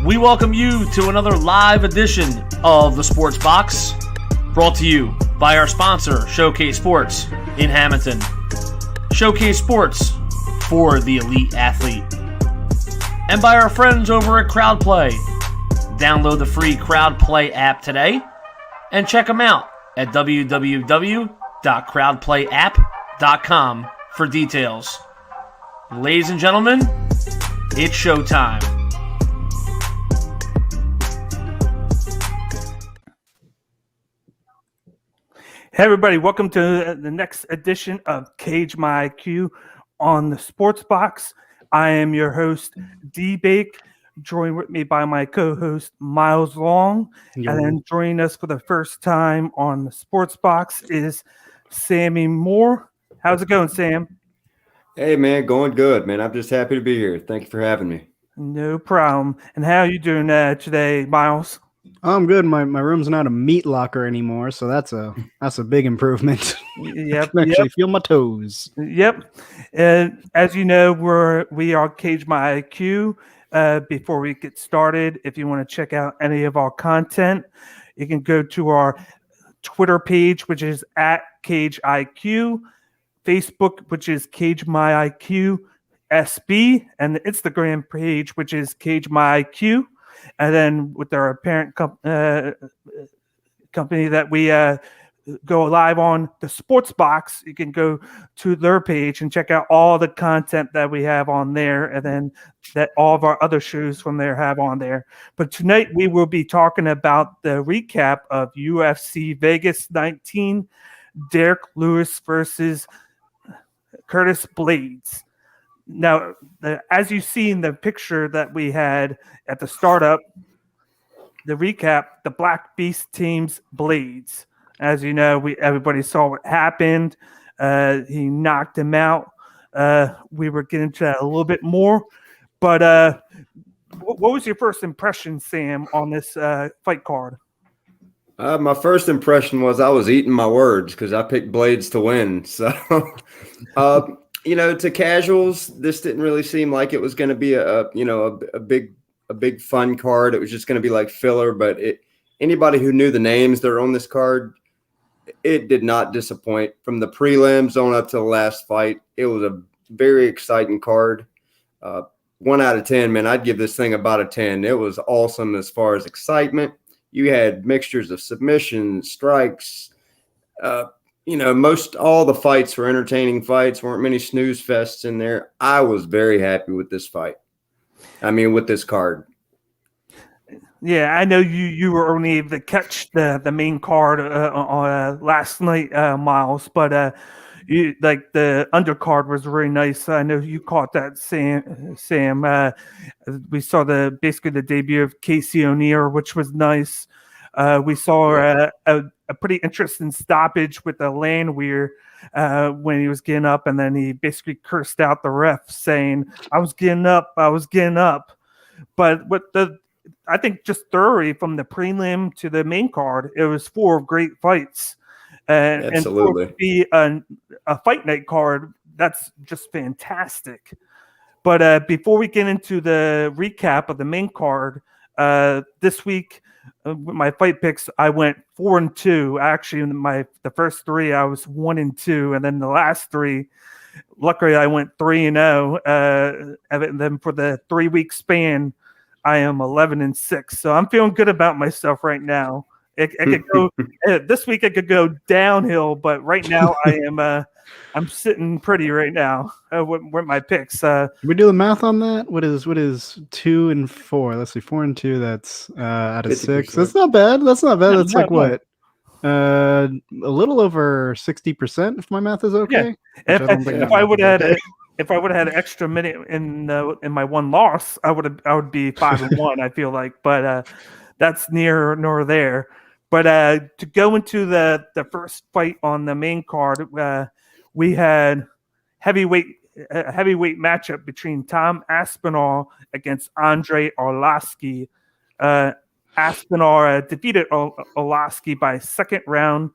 We welcome you to another live edition of the Sports Box, brought to you by our sponsor, Showcase Sports in Hamilton. Showcase Sports for the elite athlete. And by our friends over at CrowdPlay. Download the free CrowdPlay app today and check them out at www.crowdplayapp.com for details. Ladies and gentlemen, it's showtime. Hey everybody, welcome to the next edition of Cage My IQ on the Sports Box. I am your host, D-Bake, joined with me by my co-host, Miles Long. Yo. And then joining us for the first time on the Sports Box is Sammy Moore. How's it going, Sam? Hey, man, going good, man. I'm just happy to be here. Thank you for having me. No problem. And how are you doing today, Miles? I'm good. My room's not a meat locker anymore, so that's a big improvement. Yep. I can actually feel my toes. Yep. And as you know, we are Cage My IQ. Before we get started, if you want to check out any of our content, you can go to our Twitter page, which is at Cage IQ, Facebook, which is Cage My IQ SB, and the Instagram page, which is Cage My IQ. And then with our parent company that we go live on, the Sports Box, you can go to their page and check out all the content that we have on there, and then that all of our other shows from there have on there. But tonight we will be talking about the recap of UFC Vegas 19, Derrick Lewis versus Curtis Blaydes. Now, as you see in the picture that we had at the startup, the recap, the Black Beast team's Blaydes. As you know, everybody saw what happened. He knocked him out. We were getting into that a little bit more. But what was your first impression, Sam, on this fight card? My first impression was I was eating my words because I picked Blaydes to win. So, to casuals, this didn't really seem like it was going to be a big fun card. It was just going to be like filler. But anybody who knew the names that are on this card, it did not disappoint. From the prelims on up to the last fight, it was a very exciting card. 1 out of 10, man. I'd give this thing about a 10. It was awesome as far as excitement. You had mixtures of submissions, strikes. Most all the fights were entertaining fights. Weren't many snooze fests in there. I was very happy with this fight. With this card. Yeah, I know you were only able to catch the main card last night, Miles, but the undercard was really nice. I know you caught that, Sam. We saw basically the debut of Casey O'Neill, which was nice. We saw a pretty interesting stoppage with the Landwehr when he was getting up, and then he basically cursed out the ref, saying, I was getting up. But I think just thoroughly from the prelim to the main card, it was 4 great fights. Absolutely. And for it to be a fight night card, that's just fantastic. But before we get into the recap of the main card, this week, with my fight picks, I went 4-2. Actually, the first 3, I was 1-2, and then the last 3, luckily, I went 3-0. And then for the 3-week span, I am 11-6. So I'm feeling good about myself right now. It could go this week. It could go downhill, but right now I'm sitting pretty right now with my picks. Can we do the math on that? What is 2 and 4? Let's see, 4 and 2. That's out of 6. That's not bad. That's like what? A little over 60%, if my math is okay. Yeah. If I would have had an extra minute in my one loss, I would be 5-1. I feel like, but that's near nor there. But to go into the first fight on the main card, we had heavyweight matchup between Tom Aspinall against Andre Arlovski. Aspinall defeated Arlovski by second round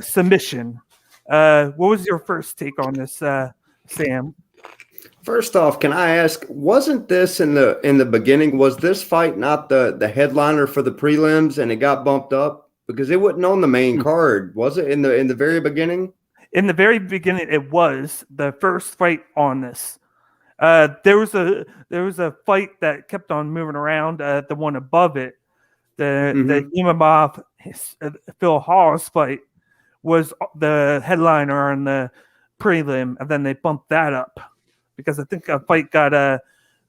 submission. What was your first take on this, Sam? First off, can I ask, wasn't this in the beginning? Was this fight not the headliner for the prelims, and it got bumped up because it wasn't on the main card? Was it in the very beginning? In the very beginning, it was the first fight on this. There was a fight that kept on moving around. The one above it, the Imavov Phil Hawes fight, was the headliner on the prelim, and then they bumped that up because I think a fight got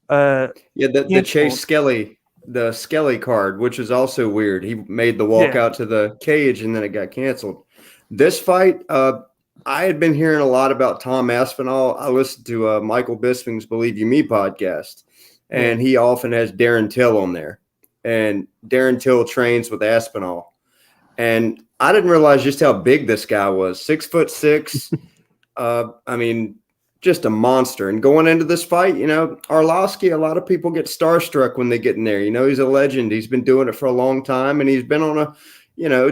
the Chase Skelly card, which is also weird. He made the walk out to the cage and then it got canceled. This fight, I had been hearing a lot about Tom Aspinall. I listened to Michael Bisping's Believe You Me podcast, and he often has Darren Till on there. And Darren Till trains with Aspinall. And I didn't realize just how big this guy was. 6'6". I mean, just a monster. And going into this fight, Arlovsky, a lot of people get starstruck when they get in there. He's a legend. He's been doing it for a long time, and he's been on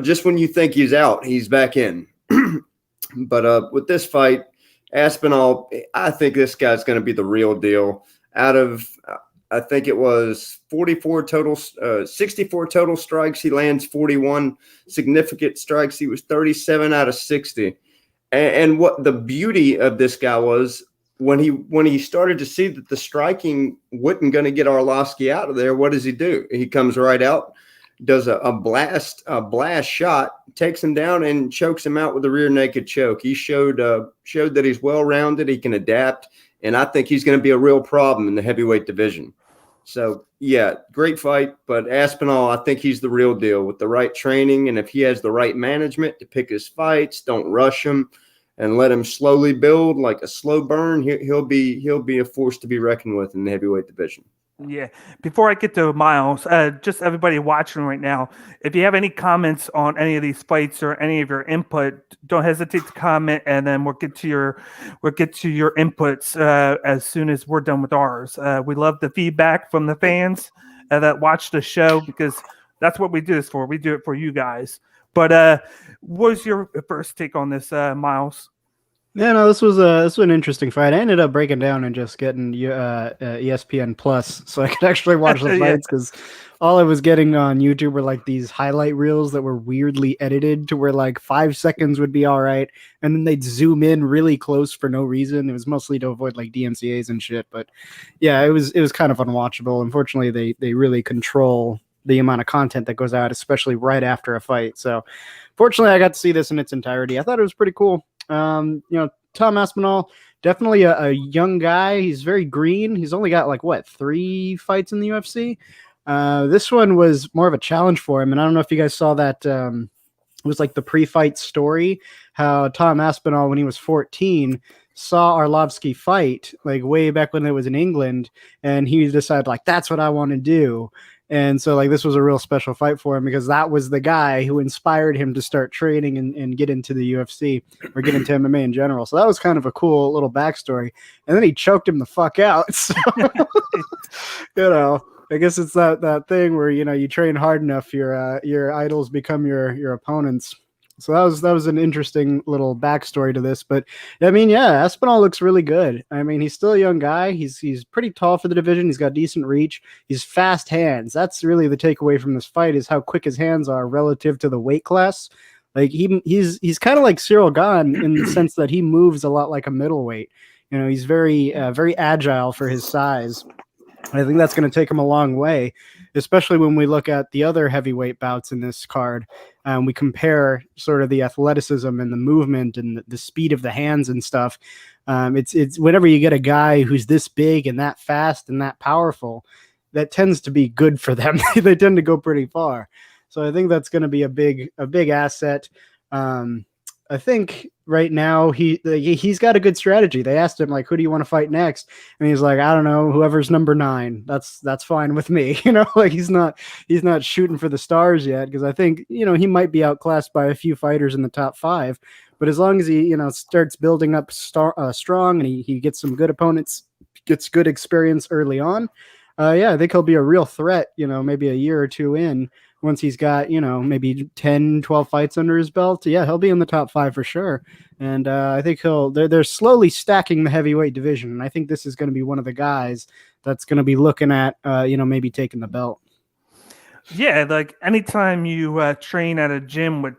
just when you think he's out, he's back in. But with this fight, Aspinall, I think this guy's going to be the real deal. Out of, I think it was 64 total strikes. He lands 41 significant strikes. He was 37 out of 60. And what the beauty of this guy was, when he started to see that the striking wasn't going to get Arlovsky out of there, what does he do? He comes right out, does a blast shot, takes him down and chokes him out with a rear naked choke. He showed that he's well-rounded, he can adapt, and I think he's going to be a real problem in the heavyweight division. So, yeah, great fight, but Aspinall, I think he's the real deal with the right training, and if he has the right management to pick his fights, don't rush him, and let him slowly build like a slow burn, he'll be a force to be reckoned with in the heavyweight division. Yeah. Before I get to Miles, just everybody watching right now, if you have any comments on any of these fights or any of your input, don't hesitate to comment, and then we'll get to your inputs as soon as we're done with ours. We love the feedback from the fans that watch the show, because that's what we do this for. We do it for you guys. But what was your first take on this, Miles? Yeah, no, this was an interesting fight. I ended up breaking down and just getting ESPN Plus so I could actually watch the fights, because all I was getting on YouTube were like these highlight reels that were weirdly edited to where like 5 seconds would be all right, and then they'd zoom in really close for no reason. It was mostly to avoid like DMCA's and shit, but yeah, it was kind of unwatchable. Unfortunately, they really control the amount of content that goes out, especially right after a fight. So fortunately, I got to see this in its entirety. I thought it was pretty cool. Tom Aspinall, definitely a young guy. He's very green. He's only got 3 fights in the UFC. This one was more of a challenge for him. And I don't know if you guys saw that. It was like the pre-fight story, how Tom Aspinall, when he was 14, saw Arlovsky fight like way back when it was in England. And he decided that's what I want to do. And so this was a real special fight for him, because that was the guy who inspired him to start training and get into the UFC or get into MMA in general. So that was kind of a cool little backstory. And then he choked him the fuck out. So, I guess it's that thing where, you train hard enough, your idols become your opponents. So that was an interesting little backstory to this. But I mean, yeah, Aspinall looks really good. I mean, he's still a young guy. He's pretty tall for the division. He's got decent reach. He's fast hands. That's really the takeaway from this fight, is how quick his hands are relative to the weight class. Like he's kind of like Cyril Gane in the sense that he moves a lot like a middleweight. He's very agile for his size. I think that's going to take him a long way, especially when we look at the other heavyweight bouts in this card. We compare sort of the athleticism and the movement and the speed of the hands and stuff. It's whenever you get a guy who's this big and that fast and that powerful, that tends to be good for them. They tend to go pretty far. So I think that's going to be a big asset. I think right now he's got a good strategy. They asked him who do you want to fight next, and he's like, I don't know, whoever's number 9. That's fine with me. He's not shooting for the stars yet, because I think he might be outclassed by a few fighters in the top 5. But as long as he starts building up strong and he gets some good opponents, gets good experience early on, I think he'll be a real threat. Maybe a year or two in, once he's got, maybe 10, 12 fights under his belt, yeah, he'll be in the top 5 for sure. And I think they're slowly stacking the heavyweight division. And I think this is going to be one of the guys that's going to be looking at, maybe taking the belt. Yeah, like anytime you train at a gym with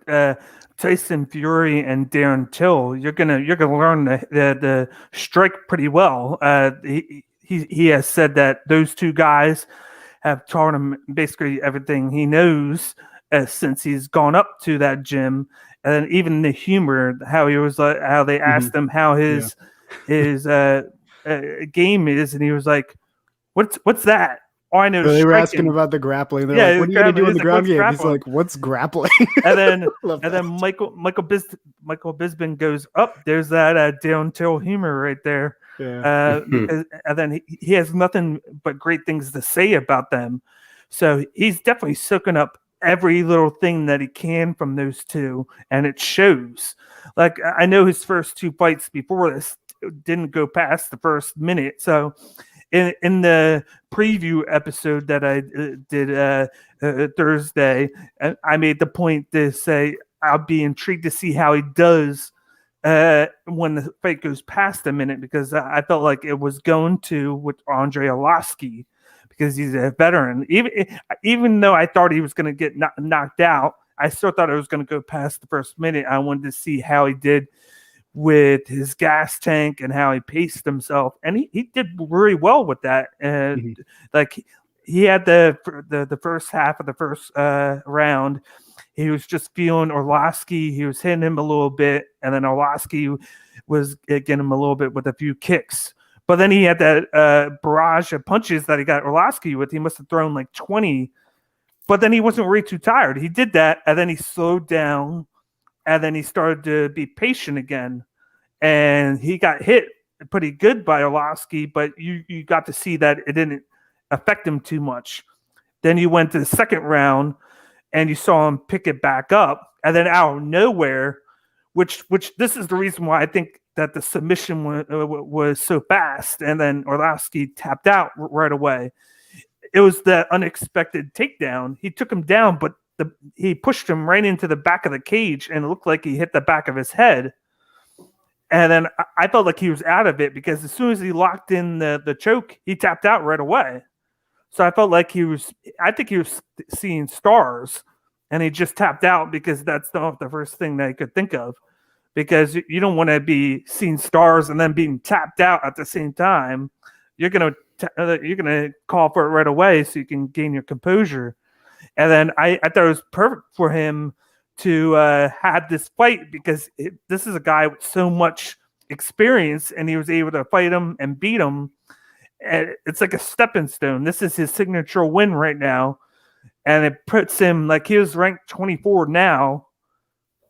Tyson Fury and Darren Till, you're gonna learn the strike pretty well. He has said that those two guys have taught him basically everything he knows since he's gone up to that gym, and even the humor, how he was how they asked him how his game is, and he was like, "What's that?" Oh, I know. They were asking about the grappling. They're like, "What are you gonna do in the ground game?" Grappling? He's like, "What's grappling?" And then Michael Bisping goes up. There's that Darren Till humor right there. Yeah. And then he has nothing but great things to say about them. So he's definitely soaking up every little thing that he can from those two, and it shows. Like, I know his first 2 fights before this didn't go past the first minute. So in the preview episode that I did Thursday, I made the point to say I'll be intrigued to see how he does when the fight goes past a minute, because I felt like it was going to with Andre Arlovski, because he's a veteran. Even though I thought he was going to get knocked out, I still thought it was going to go past the first minute. I wanted to see how he did with his gas tank and how he paced himself, and he did very well with that. And like, he had the first half of the first round, he was just feeling Arlovski. He was hitting him a little bit, and then Arlovski was getting him a little bit with a few kicks. But then he had that barrage of punches that he got Arlovski with. He must have thrown like 20, but then he wasn't really too tired. He did that, and then he slowed down, and then he started to be patient again. And he got hit pretty good by Arlovski, but you got to see that it didn't affect him too much. Then you went to the second round, and you saw him pick it back up, and then out of nowhere, which this is the reason why I think that the submission was so fast, and then Arlovski tapped out right away. It was that unexpected takedown. He took him down, but he pushed him right into the back of the cage, and it looked like he hit the back of his head. And then I felt like he was out of it, because as soon as he locked in the choke, he tapped out right away. So I felt like I think he was seeing stars, and he just tapped out, because that's not the first thing that he could think of, because you don't want to be seeing stars and then being tapped out at the same time. You're going to call for it right away so you can gain your composure. And then I thought it was perfect for him to have this fight, because this is a guy with so much experience, and he was able to fight him and beat him. And it's like a stepping stone. This is his signature win right now, and it puts him, like, he was ranked 24 now,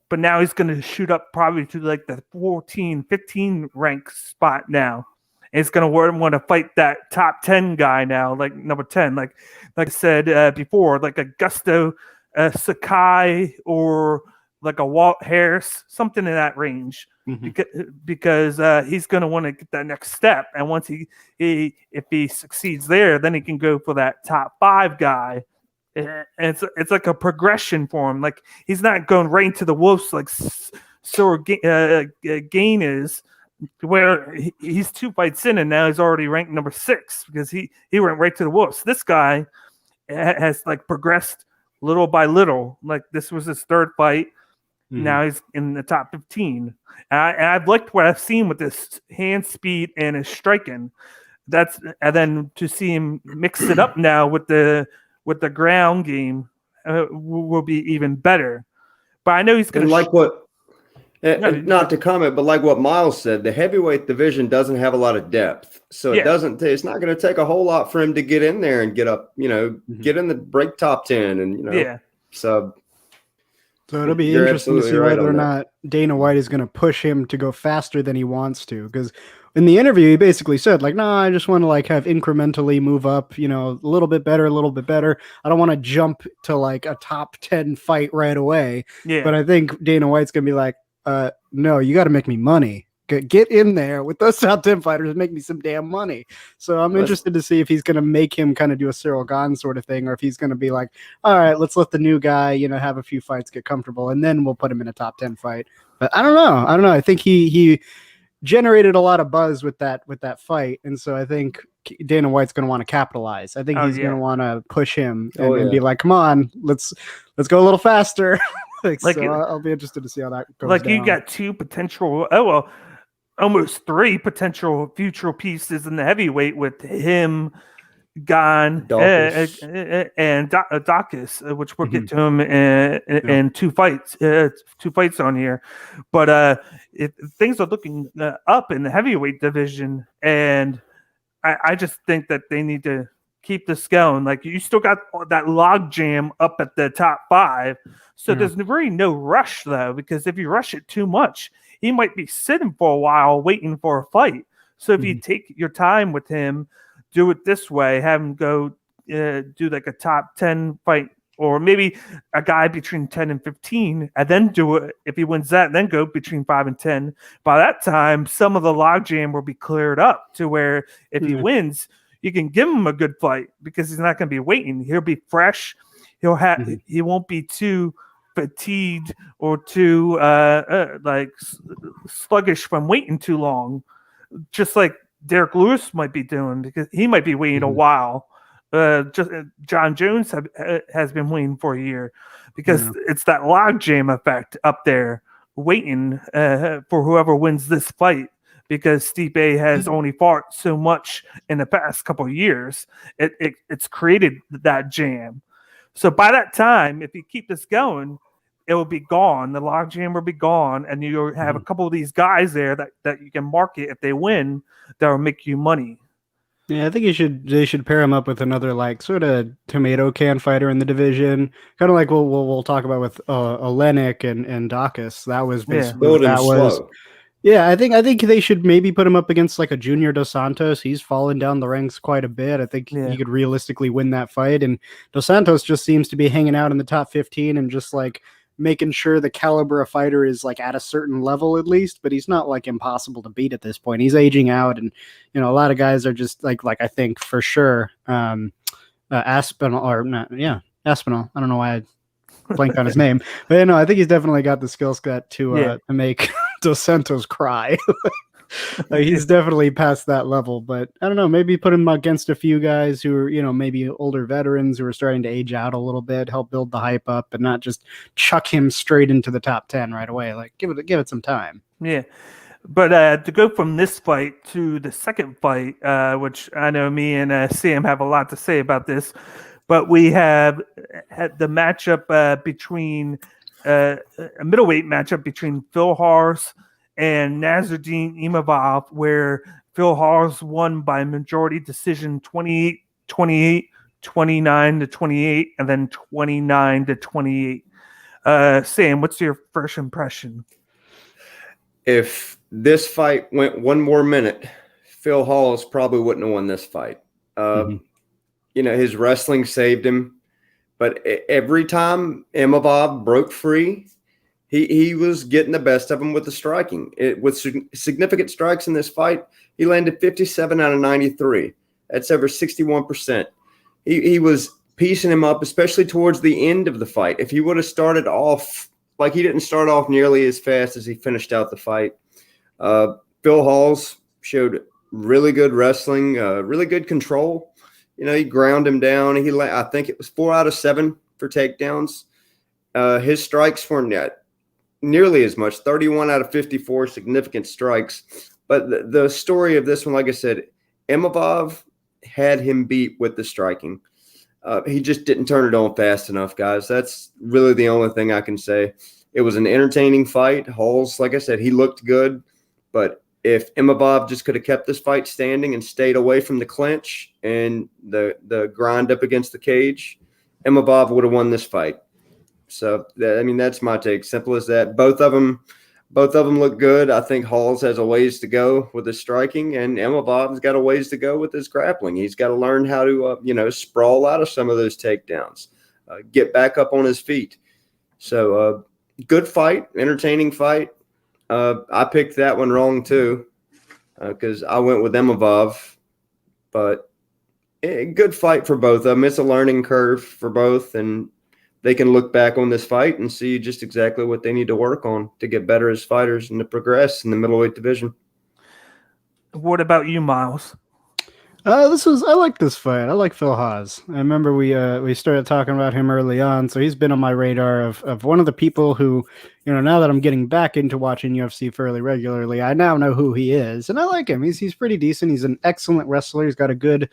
but now he's going to shoot up probably to like the 14, 15 rank spot now. And he's going to want to fight that top 10 guy now, like number 10, like I said before, like a Gusto Sakai, or like a Walt Harris, something in that range, because he's going to want to get that next step. And once if he succeeds there, then he can go for that top 5 guy. And it's like a progression for him. Like, he's not going right into the wolves like Gain is, where he's 2 fights in, and now he's already ranked number 6, because he went right to the wolves. This guy has like progressed little by little. Like, this was his 3rd fight. Now he's in the top 15. And I've liked what I've seen with this hand speed and his striking. And then to see him mix it up now with the ground game will be even better. But I know he's going to like what. Not to comment, but like what Miles said, the heavyweight division doesn't have a lot of depth, so it's not going to take a whole lot for him to get in there and get up, get in the break top 10, and So it'll be interesting to see whether or not Dana White is going to push him to go faster than he wants to, because in the interview he basically said, like, no, I just want to like have incrementally move up, a little bit better. I don't want to jump to like a top 10 fight right away. But I think Dana White's going to be like, no, you got to make me money, get in there with those top 10 fighters and make me some damn money. So I'm interested to see if he's going to make him kind of do a Cyril Gahn sort of thing, or if he's going to be like, all right, let's let the new guy, have a few fights, get comfortable, and then we'll put him in a top 10 fight. But I don't know. I think he generated a lot of buzz with that fight, and so I think Dana White's going to want to capitalize. I think he's going to want to push him and be like, come on, let's go a little faster. So I'll be interested to see how that goes down. You got two potential, almost three potential future pieces in the heavyweight with him, Gahn, and Dacus, which we'll get to him in two fights on here. But things are looking up in the heavyweight division, and I just think that they need to keep this going. Like, you still got that log jam up at the top 5. So there's really no rush, though, because if you rush it too much, he might be sitting for a while waiting for a fight. So if you take your time with him, do it this way, have him go do like a top 10 fight, or maybe a guy between 10 and 15, and then do it. If he wins that, then go between 5 and 10. By that time, some of the logjam will be cleared up to where if he wins, you can give him a good fight because he's not going to be waiting. He'll be fresh. He'll have. He won't be too fatigued or too sluggish from waiting too long. Just like Derrick Lewis might be doing, because he might be waiting a while. John Jones has been waiting for a year because it's that logjam effect up there, waiting for whoever wins this fight. Because Stipe has only fought so much in the past couple of years, it's created that jam. So by that time, if you keep this going, it will be gone. The logjam will be gone, and you'll have a couple of these guys there that you can market if they win, that will make you money. Yeah, I think they should pair him up with another like sort of tomato can fighter in the division, kind of like we'll talk about with Olenek and Dacus. That was basically slow. Yeah, I think they should maybe put him up against like a Junior Dos Santos. He's fallen down the ranks quite a bit. I think he could realistically win that fight. And Dos Santos just seems to be hanging out in the top 15 and just like making sure the caliber of fighter is like at a certain level at least. But he's not like impossible to beat at this point. He's aging out, and a lot of guys are just like I think for sure Aspinall or not. Yeah, Aspinall. I don't know why I blanked on his name, but I think he's definitely got the skill set to make Dos Santos cry. He's definitely past that level, but I don't know, maybe put him against a few guys who are, maybe older veterans who are starting to age out a little bit, help build the hype up, and not just chuck him straight into the top 10 right away. Like give it some time. Yeah. But to go from this fight to the second fight, which I know me and Sam have a lot to say about this, but we have had the matchup between a middleweight matchup between Phil Hars and Nasruddin Imavov, where Phil Hars won by majority decision 28-28, 29-28, and then 29-28. Sam, what's your first impression? If this fight went one more minute, Phil Hars probably wouldn't have won this fight. His wrestling saved him. But every time Imavov broke free, he was getting the best of him with the striking. With significant strikes in this fight, he landed 57 out of 93. That's over 61%. He was piecing him up, especially towards the end of the fight. If he would have started off, like he didn't start off nearly as fast as he finished out the fight. Phil Hars showed really good wrestling, really good control. He ground him down. I think it was 4 out of 7 for takedowns. His strikes weren't nearly as much, 31 out of 54 significant strikes. But the story of this one, like I said, Imavov had him beat with the striking. He just didn't turn it on fast enough, guys. That's really the only thing I can say. It was an entertaining fight. Hals, like I said, he looked good. But if Imavov just could have kept this fight standing and stayed away from the clinch and the grind up against the cage, Imavov would have won this fight. So, that's my take. Simple as that. Both of them look good. I think Hals has a ways to go with his striking, and Imavov's got a ways to go with his grappling. He's got to learn how to, sprawl out of some of those takedowns, get back up on his feet. So, good fight, entertaining fight. I picked that one wrong too, because I went with Imavov, but good fight for both of them. It's a learning curve for both, and they can look back on this fight and see just exactly what they need to work on to get better as fighters and to progress in the middleweight division. What about you, Miles? I like this fight. I like Phil Haas. I remember we started talking about him early on, so he's been on my radar of one of the people who, now that I'm getting back into watching UFC fairly regularly, I now know who he is, and I like him. He's pretty decent. He's an excellent wrestler. He's got a good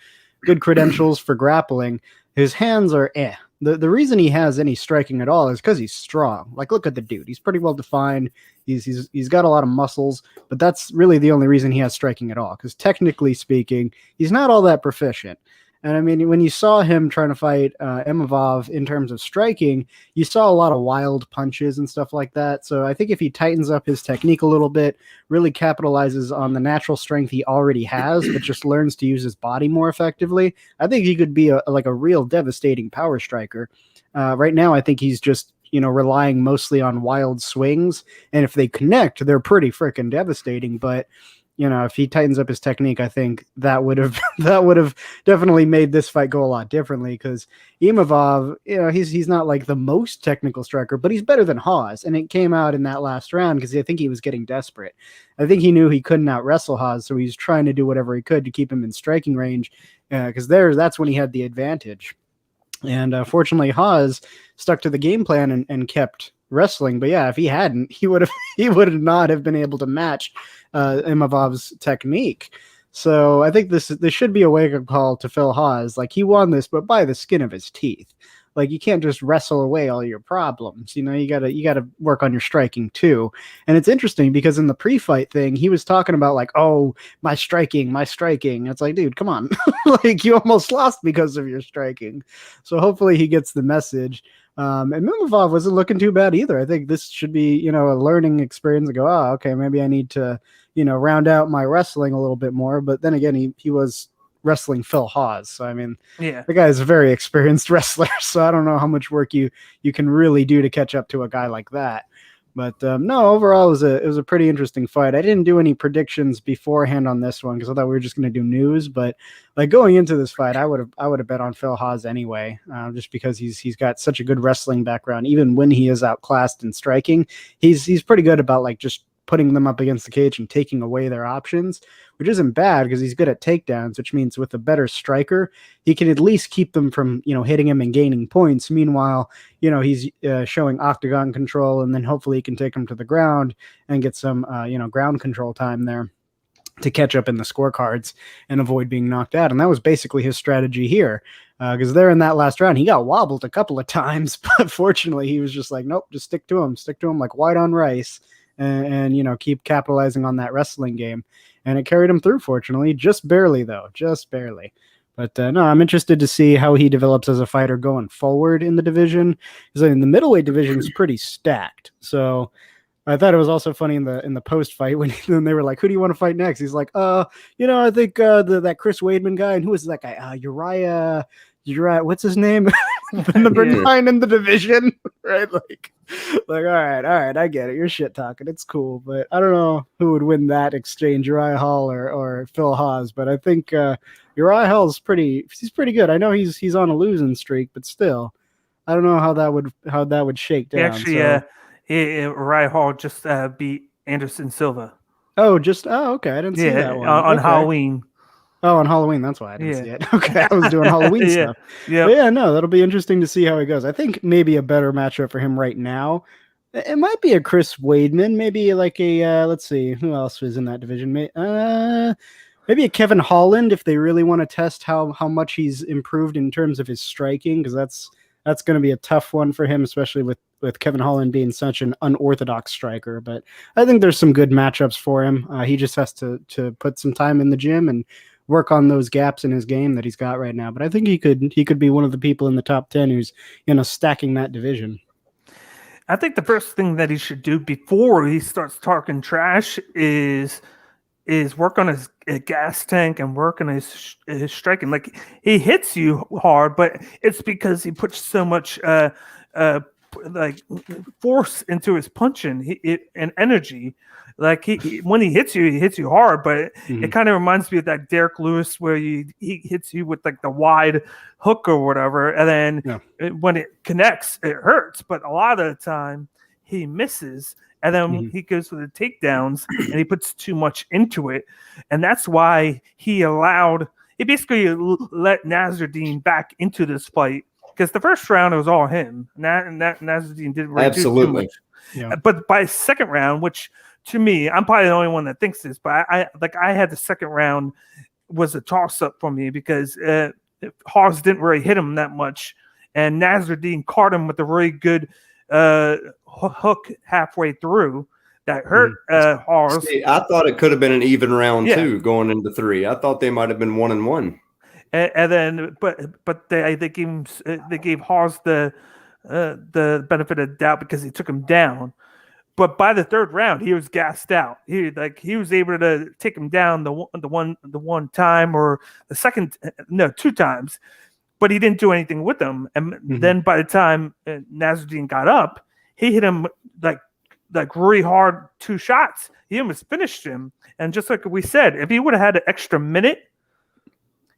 credentials for grappling. His hands are The reason he has any striking at all is because he's strong. Like, look at the dude. He's pretty well defined. He's got a lot of muscles, but that's really the only reason he has striking at all. Because technically speaking, he's not all that proficient. And I mean, when you saw him trying to fight Imavov in terms of striking, you saw a lot of wild punches and stuff like that. So I think if he tightens up his technique a little bit, really capitalizes on the natural strength he already has, but just learns to use his body more effectively, I think he could be a real devastating power striker. Right now, I think he's just relying mostly on wild swings, and if they connect, they're pretty freaking devastating. But if he tightens up his technique, I think that would have definitely made this fight go a lot differently. Because Imavov, he's not like the most technical striker, but he's better than Haas, and it came out in that last round because I think he was getting desperate. I think he knew he couldn't out wrestle Haas, so he was trying to do whatever he could to keep him in striking range, because that's when he had the advantage. And fortunately, Haas stuck to the game plan and kept wrestling. But yeah, if he hadn't, he would not have been able to match Imavov's technique. So I think this should be a wake-up call to Phil Haas. Like, he won this, but by the skin of his teeth. Like, you can't just wrestle away all your problems. You gotta work on your striking too. And it's interesting because in the pre-fight thing, he was talking about like, oh, my striking. It's like, dude, come on. Like, you almost lost because of your striking. So hopefully he gets the message. And Imavov wasn't looking too bad either. I think this should be, a learning experience to go, oh, okay, maybe I need to, round out my wrestling a little bit more. But then again, he was wrestling Phil Haas. So, I mean, yeah, the guy is a very experienced wrestler. So I don't know how much work you can really do to catch up to a guy like that. But no, overall, it was a pretty interesting fight. I didn't do any predictions beforehand on this one because I thought we were just going to do news. But like, going into this fight, I would have bet on Phil Haas anyway, just because he's got such a good wrestling background. Even when he is outclassed in striking, he's pretty good about like just putting them up against the cage and taking away their options, which isn't bad because he's good at takedowns, which means with a better striker, he can at least keep them from, hitting him and gaining points. Meanwhile, he's showing octagon control, and then hopefully he can take him to the ground and get some, ground control time there to catch up in the scorecards and avoid being knocked out. And that was basically his strategy here. Because there in that last round, he got wobbled a couple of times, but fortunately he was just like, nope, just stick to him like white on rice. And keep capitalizing on that wrestling game. And it carried him through, fortunately. Just barely, though. Just barely. But no, I'm interested to see how he develops as a fighter going forward in the division. Because in the middleweight division is pretty stacked. So I thought it was also funny in the post fight when they were like, "Who do you want to fight next?" He's like, I think that Chris Weidman guy, and who is that guy? Uriah, what's his name? The number 9 in the division, right? Like, all right, I get it. You're shit talking. It's cool, but I don't know who would win that exchange, Uriah Hall or Phil Haas. But I think Uriah Hall's he's pretty good. I know he's on a losing streak, but still, I don't know how that would shake down. Actually, Uriah Hall just beat Anderson Silva. Oh, okay. I didn't see that one on Halloween. Oh, on Halloween. That's why I didn't see it. Okay, I was doing Halloween stuff. Yeah, no, that'll be interesting to see how he goes. I think maybe a better matchup for him right now, it might be a Chris Weidman. Maybe like a let's see, who else was in that division? Maybe a Kevin Holland if they really want to test how much he's improved in terms of his striking, because that's going to be a tough one for him, especially with Kevin Holland being such an unorthodox striker. But I think there's some good matchups for him. He just has to put some time in the gym and work on those gaps in his game that he's got right now. But I think he could be one of the people in the top 10 who's, stacking that division. I think the first thing that he should do before he starts talking trash is work on his gas tank and work on his striking. Like, he hits you hard, but it's because he puts so much like force into his punching and energy. Like when he hits you hard, but it kind of reminds me of that Derrick Lewis where he hits you with like the wide hook or whatever, and then when it connects, it hurts. But a lot of the time, he misses, and then he goes for the takedowns, and he puts too much into it, and that's why he basically let Nasruddin back into this fight. Because the first round, it was all him. Nasruddin didn't really do too much. Yeah. But by second round, which to me, I'm probably the only one that thinks this, but I had the second round was a toss-up for me because Hawes didn't really hit him that much. And Nasruddin caught him with a really good hook halfway through that hurt Hawes. See, I thought it could have been an even round too, going into 3. I thought they might have been 1-1. And then, but they gave Hawes the benefit of the doubt because he took him down. But by the third round, he was gassed out. He was able to take him down the one time or the second, no, 2 times, but he didn't do anything with him. And then by the time Nasruddin got up, he hit him like really hard 2 shots. He almost finished him. And just like we said, if he would have had an extra minute,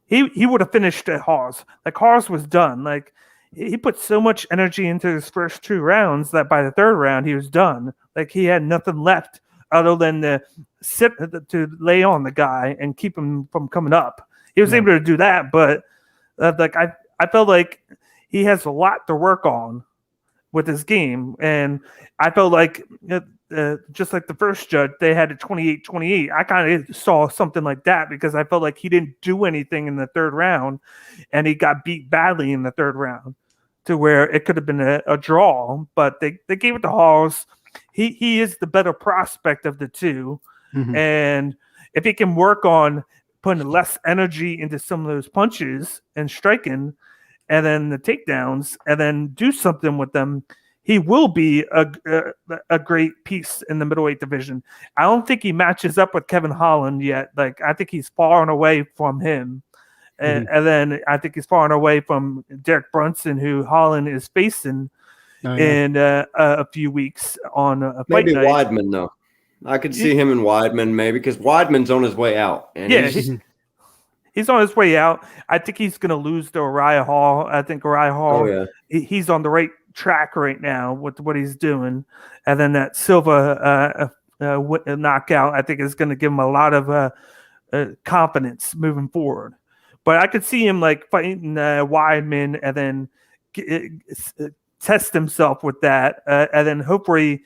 he would have finished at Hawes. Like Hawes was done. Like he put so much energy into his first 2 rounds that by the third round he was done. Like he had nothing left other than to lay on the guy and keep him from coming up. He was able to do that, but I felt like he has a lot to work on with his game, and I felt like just like the first judge, they had a 28-28. I kind of saw something like that because I felt like he didn't do anything in the third round, and he got beat badly in the third round to where it could have been a draw, but they gave it to Hawes. He is the better prospect of the two, and if he can work on putting less energy into some of those punches and striking, and then the takedowns, and then do something with them, he will be a great piece in the middleweight division. I don't think he matches up with Kevin Holland yet. Like I think he's far and away from him, and then I think he's far and away from Derek Brunson, who Holland is facing in a few weeks on a fight maybe night. Weidman though. I could see him in Weidman maybe because Weidman's on his way out. And he's on his way out. I think he's going to lose to Uriah Hall. I think Uriah Hall, he's on the right track right now with what he's doing. And then that Silva knockout, I think is going to give him a lot of confidence moving forward. But I could see him like fighting Weidman and then test himself with that, and then hopefully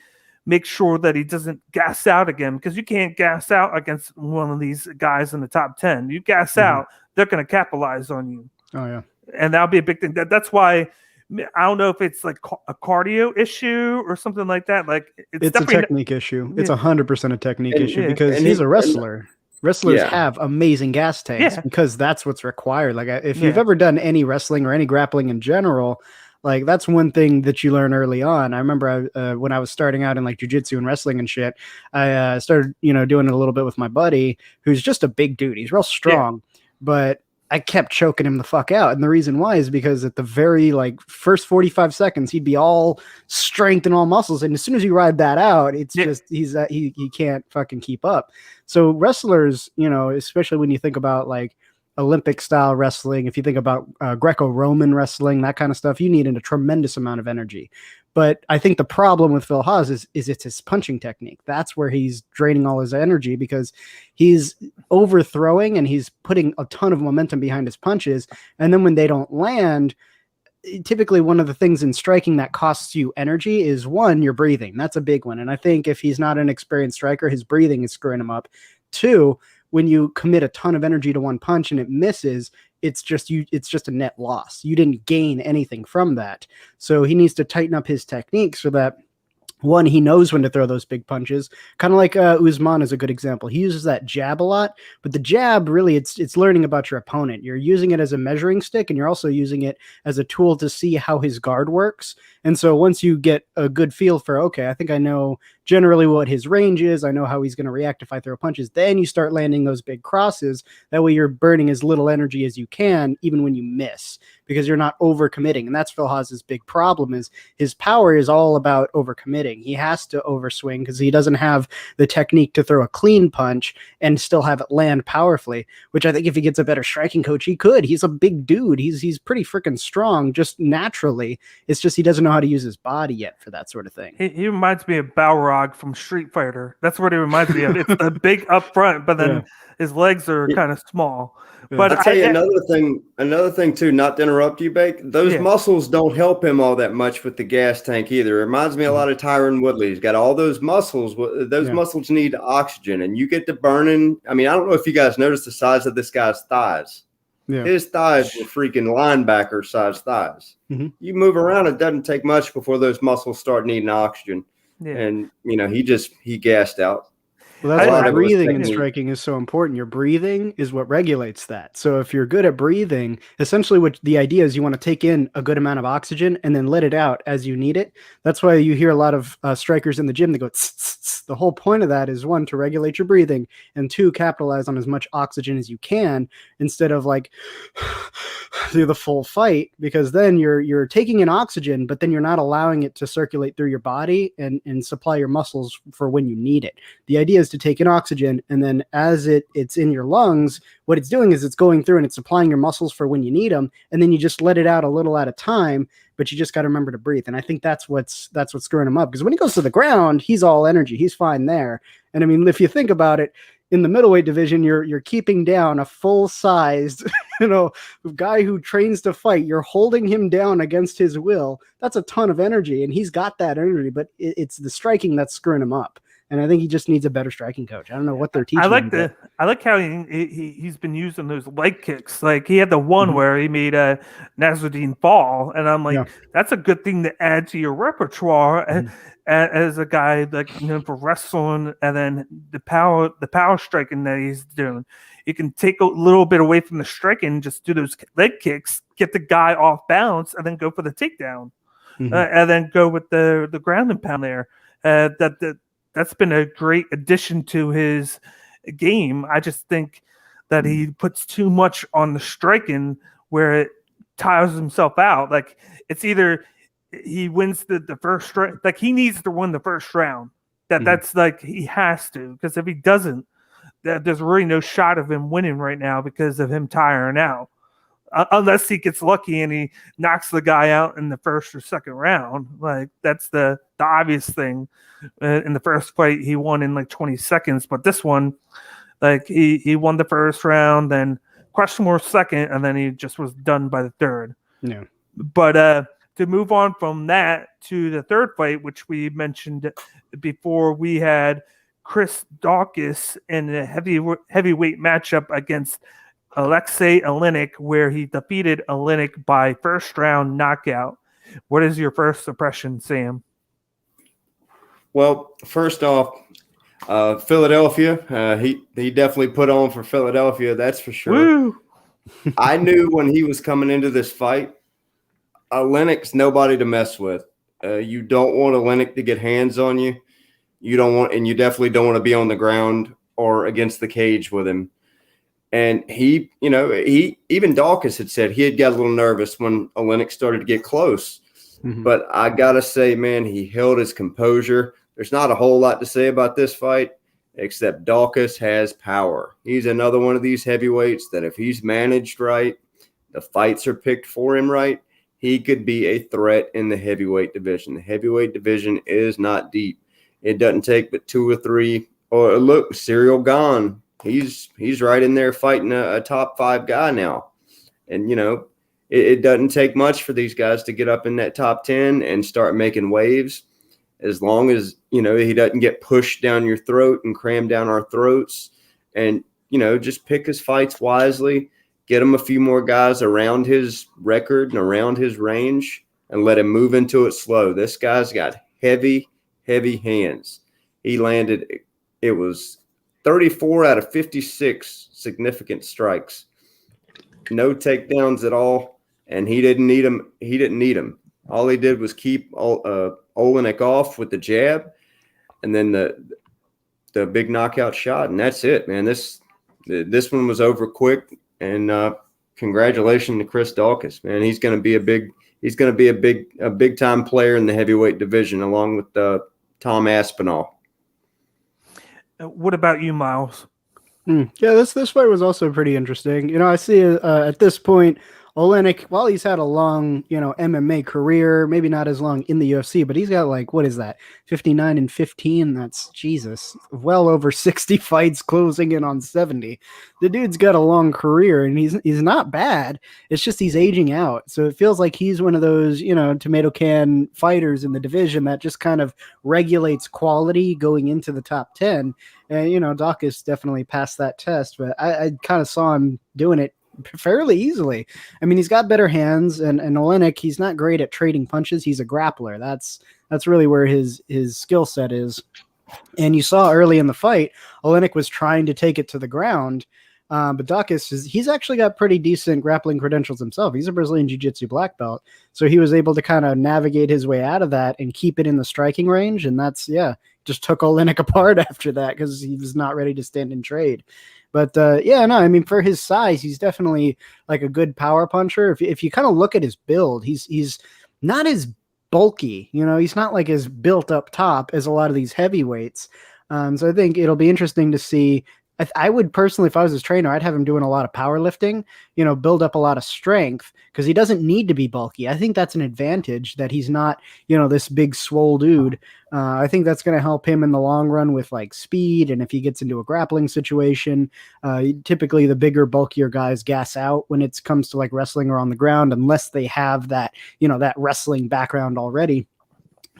make sure that he doesn't gas out again, because you can't gas out against one of these guys in the top 10. You gas out, they're going to capitalize on you. Oh yeah, and that'll be a big thing. That's why I don't know if it's like a cardio issue or something like that. Like it's a technique issue. It's 100% a technique issue because he's a wrestler. Wrestlers have amazing gas tanks because that's what's required. Like if you've ever done any wrestling or any grappling in general, like that's one thing that you learn early on. I remember when I was starting out in like jiu-jitsu and wrestling and shit, I started, doing it a little bit with my buddy who's just a big dude. He's real strong, but I kept choking him the fuck out. And the reason why is because at the very first 45 seconds, he'd be all strength and all muscles. And as soon as you ride that out, it's just, he can't fucking keep up. So wrestlers, especially when you think about like Olympic style wrestling, if you think about Greco-Roman wrestling, that kind of stuff, you need a tremendous amount of energy. But I think the problem with Phil Hawes is it's his punching technique. That's where he's draining all his energy because he's overthrowing and he's putting a ton of momentum behind his punches. And then when they don't land, typically one of the things in striking that costs you energy is one, your breathing. That's a big one. And I think if he's not an experienced striker, his breathing is screwing him up. Two, when you commit a ton of energy to one punch and it misses, it's just a net loss. You didn't gain anything from that. So he needs to tighten up his technique so that one, he knows when to throw those big punches. Kind of like Usman is a good example. He uses that jab a lot, but the jab really it's learning about your opponent. You're using it as a measuring stick, and you're also using it as a tool to see how his guard works. And so once you get a good feel for, okay, I think I know generally what his range is. I know how he's going to react if I throw punches. Then you start landing those big crosses. That way you're burning as little energy as you can, even when you miss, because you're not overcommitting. And that's Phil Haas's big problem, is his power is all about overcommitting. He has to overswing because he doesn't have the technique to throw a clean punch and still have it land powerfully, which I think if he gets a better striking coach, he could. He's a big dude. He's pretty freaking strong just naturally. It's just he doesn't know how to use his body yet for that sort of thing. He reminds me of Balrog from Street Fighter. That's what he reminds me of. It's the big up front, but then his legs are kind of small. But I'll tell you another thing too, not to interrupt you, Bake. Those muscles don't help him all that much with the gas tank either. It reminds me a lot of Tyron Woodley. He's got all those muscles. Those muscles need oxygen, and you get to burning. I mean, I don't know if you guys noticed the size of this guy's thighs. Yeah. His thighs were freaking linebacker size thighs. Mm-hmm. You move around, it doesn't take much before those muscles start needing oxygen. Yeah. And, he gassed out. Well, that's why breathing and striking is so important. Your breathing is what regulates that. So if you're good at breathing, essentially what the idea is, you want to take in a good amount of oxygen and then let it out as you need it. That's why you hear a lot of strikers in the gym that go tss, tss, tss. The whole point of that is, one, to regulate your breathing, and two, capitalize on as much oxygen as you can instead of like through the full fight, because then you're taking in oxygen, but then you're not allowing it to circulate through your body and supply your muscles for when you need it. The idea is to take in oxygen, and then as it's in your lungs, what it's doing is it's going through and it's supplying your muscles for when you need them, and then you just let it out a little at a time, but you just got to remember to breathe. And I think that's what's screwing him up, because when he goes to the ground, he's all energy, he's fine there. And I mean, if you think about it, in the middleweight division, you're keeping down a full-sized, guy who trains to fight. You're holding him down against his will. That's a ton of energy, and he's got that energy, but it's the striking that's screwing him up. And I think he just needs a better striking coach. I don't know what they're teaching him. I like how he's been using those leg kicks. Like he had the one where he made Nasruddin fall, and I'm like, that's a good thing to add to your repertoire as a guy like for wrestling, and then the power striking that he's doing. You can take a little bit away from the striking, just do those leg kicks, get the guy off balance, and then go for the takedown, and then go with the ground and pound there. That's been a great addition to his game. I just think that he puts too much on the striking where it tires himself out. Like it's either he wins the first round, like he needs to win the first round. That's like he has to, because if he doesn't, there's really no shot of him winning right now because of him tiring out. Unless he gets lucky and he knocks the guy out in the first or second round. Like that's the obvious thing. In the first fight, he won in like 20 seconds. But this one, like he won the first round, then Questionable second, and then he just was done by the third. Yeah. But to move on from that to the third fight, which we mentioned before, we had Chris Daukaus in a heavyweight matchup against Alexei Oleinik, where he defeated Oleinik by first round knockout. What is your first impression, Sam? Well, first off, Philadelphia. He definitely put on for Philadelphia, that's for sure. Woo! I knew when he was coming into this fight, Oleinik's nobody to mess with. You don't want Oleinik to get hands on you. You definitely don't want to be on the ground or against the cage with him. And even Daukaus had said he had got a little nervous when Oleinik started to get close. Mm-hmm. But I got to say, man, he held his composure. There's not a whole lot to say about this fight, except Daukaus has power. He's another one of these heavyweights that if he's managed right, the fights are picked for him right, he could be a threat in the heavyweight division. The heavyweight division is not deep. It doesn't take but two or three. Or look, Cyril Gane. He's right in there fighting a top 5 guy now. And, it doesn't take much for these guys to get up in that top 10 and start making waves, as long as, he doesn't get pushed down your throat and crammed down our throats. And, just pick his fights wisely, get him a few more guys around his record and around his range, and let him move into it slow. This guy's got heavy, heavy hands. He landed, it was 34 out of 56 significant strikes. No takedowns at all, and he didn't need them. All he did was keep Oleinik off with the jab. and then the big knockout shot, and that's it, man. This one was over quick, and congratulations to Chris Daukaus, man. He's going to be a big time player in the heavyweight division, along with Tom Aspinall. What about you, Miles? Yeah, this fight was also pretty interesting. You know, I see at this point, Oleinik, while he's had a long, MMA career, maybe not as long in the UFC, but he's got like, what is that, 59-15? That's Jesus, well over 60 fights, closing in on 70. The dude's got a long career, and he's not bad. It's just he's aging out. So it feels like he's one of those, tomato can fighters in the division that just kind of regulates quality going into the top 10. And, Daukaus definitely passed that test, but I kind of saw him doing it fairly easily. I mean, he's got better hands, and Oleinik, he's not great at trading punches. He's a grappler. That's really where his skill set is. And you saw early in the fight, Oleinik was trying to take it to the ground, but Daukaus, he's actually got pretty decent grappling credentials himself. He's a Brazilian Jiu-Jitsu black belt, so he was able to kind of navigate his way out of that and keep it in the striking range, and just took Oleinik apart after that because he was not ready to stand and trade. But I mean, for his size, he's definitely like a good power puncher. If you kind of look at his build, he's not as bulky, he's not like as built up top as a lot of these heavyweights. So I think it'll be interesting to see. I would personally, if I was his trainer, I'd have him doing a lot of powerlifting, build up a lot of strength, because he doesn't need to be bulky. I think that's an advantage that he's not, this big swole dude. I think that's going to help him in the long run with like speed. And if he gets into a grappling situation, typically the bigger, bulkier guys gas out when it comes to like wrestling or on the ground, unless they have that, that wrestling background already.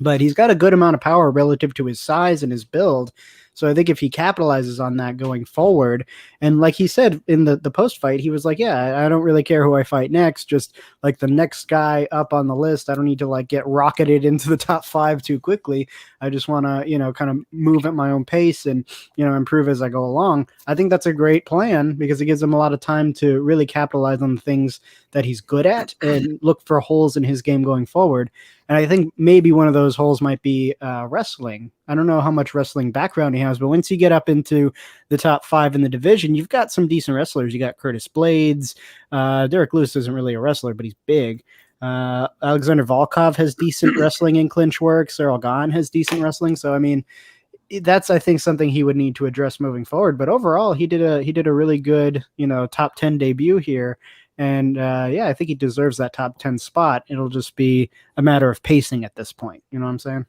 But he's got a good amount of power relative to his size and his build. So I think if he capitalizes on that going forward, and like he said in the post-fight, he was like, yeah, I don't really care who I fight next. Just like the next guy up on the list, I don't need to like get rocketed into the top 5 too quickly. I just want to, kind of move at my own pace and, improve as I go along. I think that's a great plan because it gives him a lot of time to really capitalize on the things that he's good at and look for holes in his game going forward. And I think maybe one of those holes might be wrestling. I don't know how much wrestling background he has, but once you get up into the top 5 in the division, you've got some decent wrestlers. You got Curtis Blaydes. Derrick Lewis isn't really a wrestler, but he's big. Alexander Volkov has decent wrestling in clinch work. Cyril Gahn has decent wrestling. So, I mean, that's, I think, something he would need to address moving forward. But overall, he did a really good, top 10 debut here. And I think he deserves that top 10 spot. It'll just be a matter of pacing at this point. You know what I'm saying?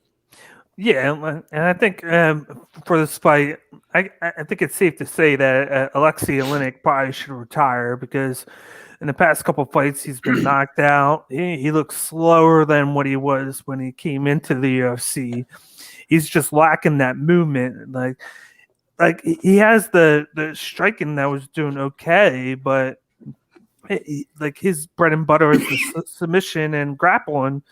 Yeah, and I think for this fight, I think it's safe to say that Alexei Oleinik probably should retire because in the past couple of fights he's been knocked out. He looks slower than what he was when he came into the UFC. He's just lacking that movement. Like he has the striking that was doing okay, but like his bread and butter is the submission and grappling.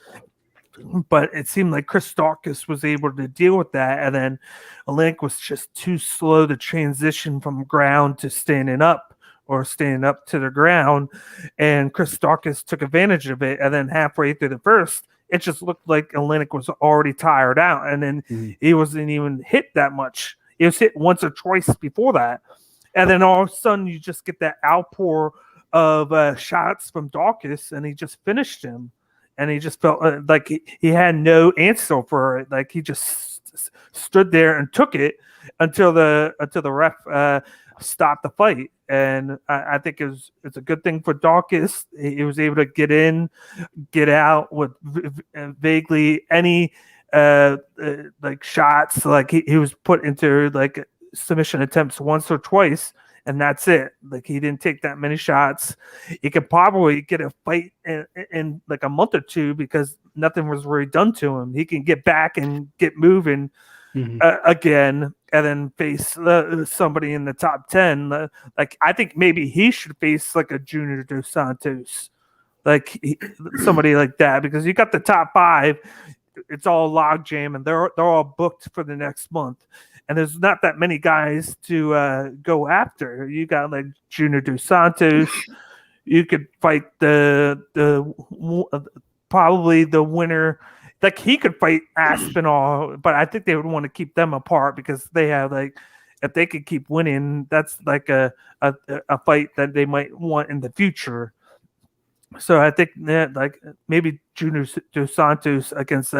But it seemed like Chris Daukaus was able to deal with that, and then Oleinik was just too slow to transition from ground to standing up or standing up to the ground, and Chris Daukaus took advantage of it, and then halfway through the first, it just looked like Oleinik was already tired out, and then he wasn't even hit that much. He was hit once or twice before that, and then all of a sudden you just get that outpour of shots from Daukaus, and he just finished him. And he just felt like he had no answer for it. Like he just stood there and took it until the ref stopped the fight. And I think it's a good thing for Daukaus. He was able to get in, get out with vaguely any like shots. Like he was put into like submission attempts once or twice. And that's it. Like he didn't take that many shots. He could probably get a fight in like a month or two because nothing was really done to him. He can get back and get moving again, and then face somebody in the top 10. Like I think maybe he should face like a Junior Dos Santos, like somebody like that, because you got the top 5. It's all logjam, and they're all booked for the next month. And there's not that many guys to go after. You got like Junior Dos Santos. You could fight the probably the winner like he could fight Aspinall, but I think they would want to keep them apart because they have like, if they could keep winning, that's like a fight that they might want in the future. So I think that like maybe Junior Dos Santos against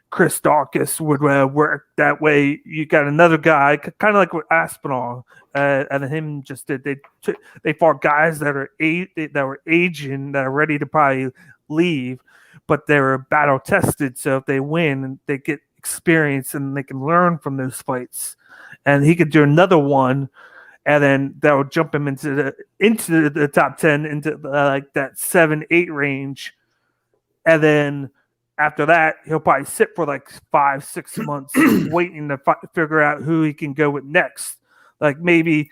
Chris Dawkins would work that way. You got another guy, kind of like with Aspinall, and him just did. They fought guys that were aging, that are ready to probably leave, but they were battle tested. So if they win, they get experience and they can learn from those fights. And he could do another one, and then that would jump him into the top 10, into like that 7-8 range, and then after that he'll probably sit for like 5-6 months waiting to figure out who he can go with next. Like maybe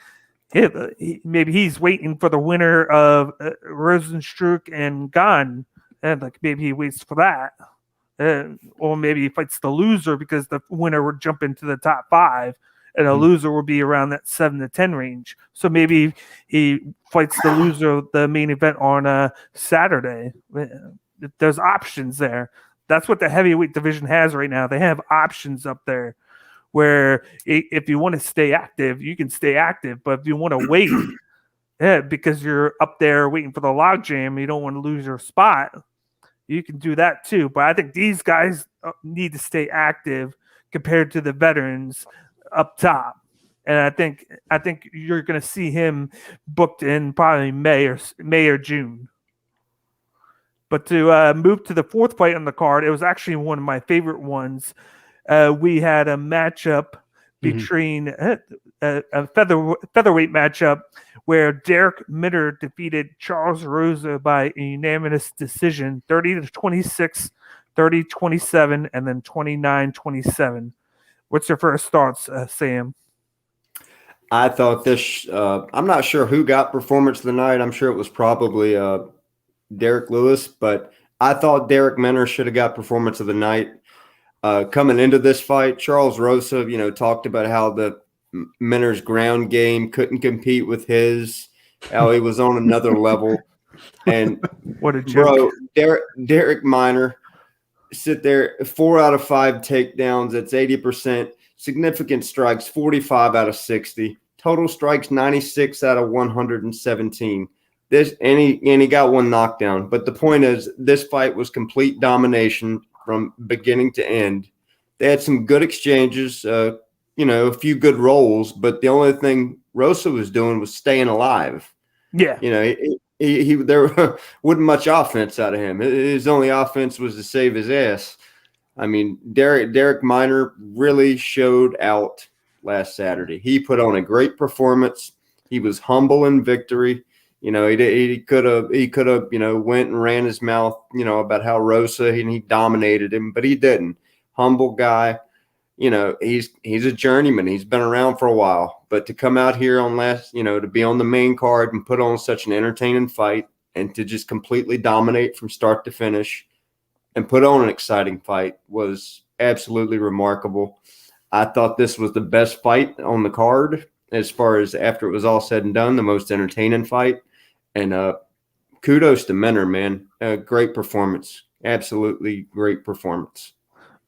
he's waiting for the winner of Rosenstruck and Gane, and like maybe he waits for that, or maybe he fights the loser because the winner would jump into the top 5. And a loser will be around that 7 to 10 range. So maybe he fights the loser of the main event on Saturday. There's options there. That's what the heavyweight division has right now. They have options up there where if you want to stay active, you can stay active. But if you want to wait, because you're up there waiting for the logjam, you don't want to lose your spot, you can do that too. But I think these guys need to stay active compared to the veterans up top, and I think you're going to see him booked in probably May or June. But to move to the fourth fight on the card, it was actually one of my favorite ones. We had a matchup between a featherweight matchup where Derrick Minner defeated Charles Rosa by a unanimous decision, 30-26, 30-27, and then 29-27. What's your first thoughts, Sam? I thought this. I'm not sure who got performance of the night. I'm sure it was probably Derrick Lewis, but I thought Derrick Minner should have got performance of the night. Coming into this fight, Charles Rosa, talked about how the Minner's ground game couldn't compete with his. How he was on another level, and what a joke. Bro, Derrick Minner. Sit there, 4 out of 5 takedowns. That's 80%. Significant strikes, 45 out of 60. Total strikes, 96 out of 117. And he got one knockdown. But the point is, this fight was complete domination from beginning to end. They had some good exchanges, a few good rolls. But the only thing Rosa was doing was staying alive. Yeah, there wasn't much offense out of him. His only offense was to save his ass. I mean, Derrick Minner really showed out last Saturday. He put on a great performance. He was humble in victory. He could have went and ran his mouth, about how Rosa and he dominated him, but he didn't. Humble guy. He's a journeyman. He's been around for a while. But to come out here to be on the main card and put on such an entertaining fight and to just completely dominate from start to finish and put on an exciting fight was absolutely remarkable. I thought this was the best fight on the card as far as after it was all said and done, the most entertaining fight. And kudos to Minner, man. Great performance. Absolutely great performance.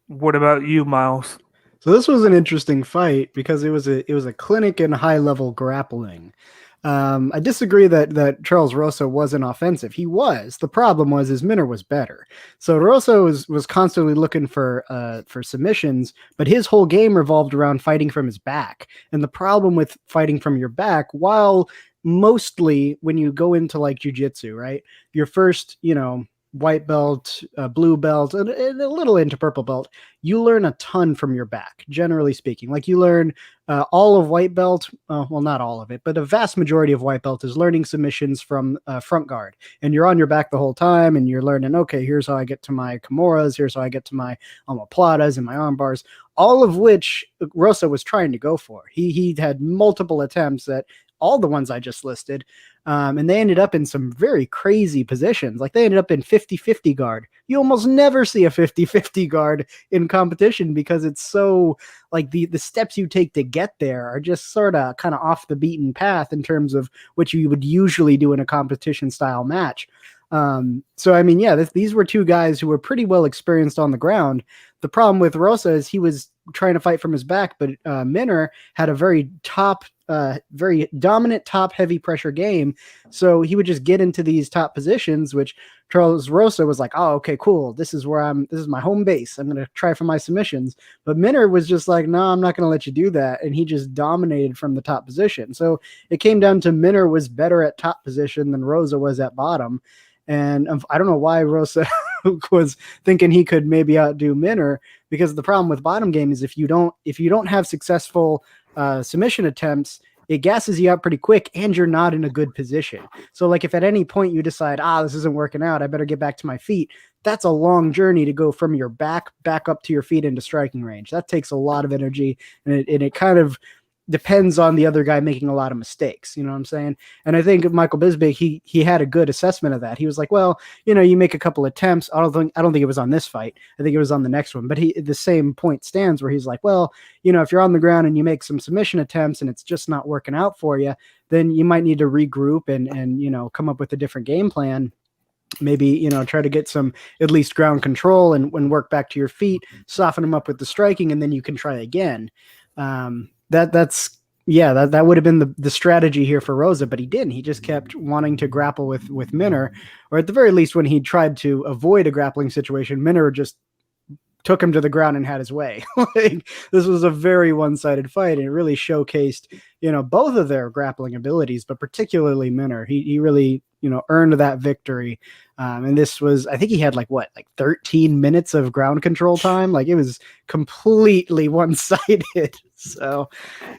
What about you, Miles? So this was an interesting fight because it was a clinic in high level grappling. I disagree that Charles Rosa wasn't offensive. He was. The problem was his Minner was better. So Rosa was constantly looking for submissions, but his whole game revolved around fighting from his back. And the problem with fighting from your back, while mostly when you go into like jiu-jitsu, right? Your first, white belt, blue belt, and a little into purple belt, you learn a ton from your back, generally speaking. Like you learn all of white belt, well, not all of it, but a vast majority of white belt is learning submissions from front guard. And you're on your back the whole time, and you're learning, okay, here's how I get to my Kimuras, here's how I get to my omoplatas and my arm bars, all of which Rosa was trying to go for. He had multiple attempts at all the ones I just listed. And they ended up in some very crazy positions. Like they ended up in 50-50 guard. You almost never see a 50-50 guard in competition because it's so like the steps you take to get there are just sort of kind of off the beaten path in terms of what you would usually do in a competition style match. So I mean, yeah, these were two guys who were pretty well experienced on the ground. The problem with Rosa is he was trying to fight from his back, but Minner had a very dominant top heavy pressure game. So he would just get into these top positions, which Charles Rosa was like, oh, okay, cool. This is my home base. I'm going to try for my submissions. But Minner was just like, no, I'm not going to let you do that. And he just dominated from the top position. So it came down to Minner was better at top position than Rosa was at bottom. And I don't know why Rosa was thinking he could maybe outdo Minner, because the problem with bottom game is if you don't have successful submission attempts, it gasses you out pretty quick and you're not in a good position. So like if at any point you decide, this isn't working out, I better get back to my feet, that's a long journey to go from your back up to your feet into striking range. That takes a lot of energy, and it kind of depends on the other guy making a lot of mistakes. You know what I'm saying? And I think Michael Bisping, he had a good assessment of that. He was like, well, you make a couple attempts. I don't think it was on this fight. I think it was on the next one. But the same point stands where he's like, well, if you're on the ground and you make some submission attempts and it's just not working out for you, then you might need to regroup and come up with a different game plan. Maybe, try to get some at least ground control and work back to your feet, soften them up with the striking, and then you can try again. That would have been the strategy here for Rosa, but he didn't. He just kept wanting to grapple with Minner, or at the very least, when he tried to avoid a grappling situation, Minner just took him to the ground and had his way. This was a very one-sided fight, and it really showcased, both of their grappling abilities, but particularly Minner. He really, earned that victory. And this was, I think he had like 13 minutes of ground control time. Like it was completely one-sided. So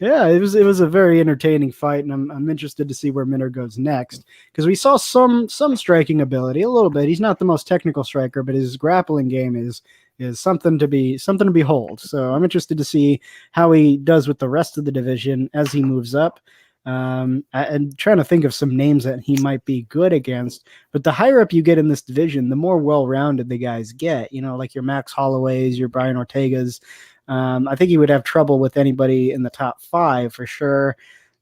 yeah, it was a very entertaining fight, and I'm interested to see where Minner goes next, because we saw some striking ability a little bit. He's not the most technical striker, but his grappling game is something to behold. So I'm interested to see how he does with the rest of the division as he moves up. I'm trying to think of some names that he might be good against, but the higher up you get in this division, the more well-rounded the guys get, like your Max Holloways, your Brian Ortegas. I think he would have trouble with anybody in the top 5 for sure.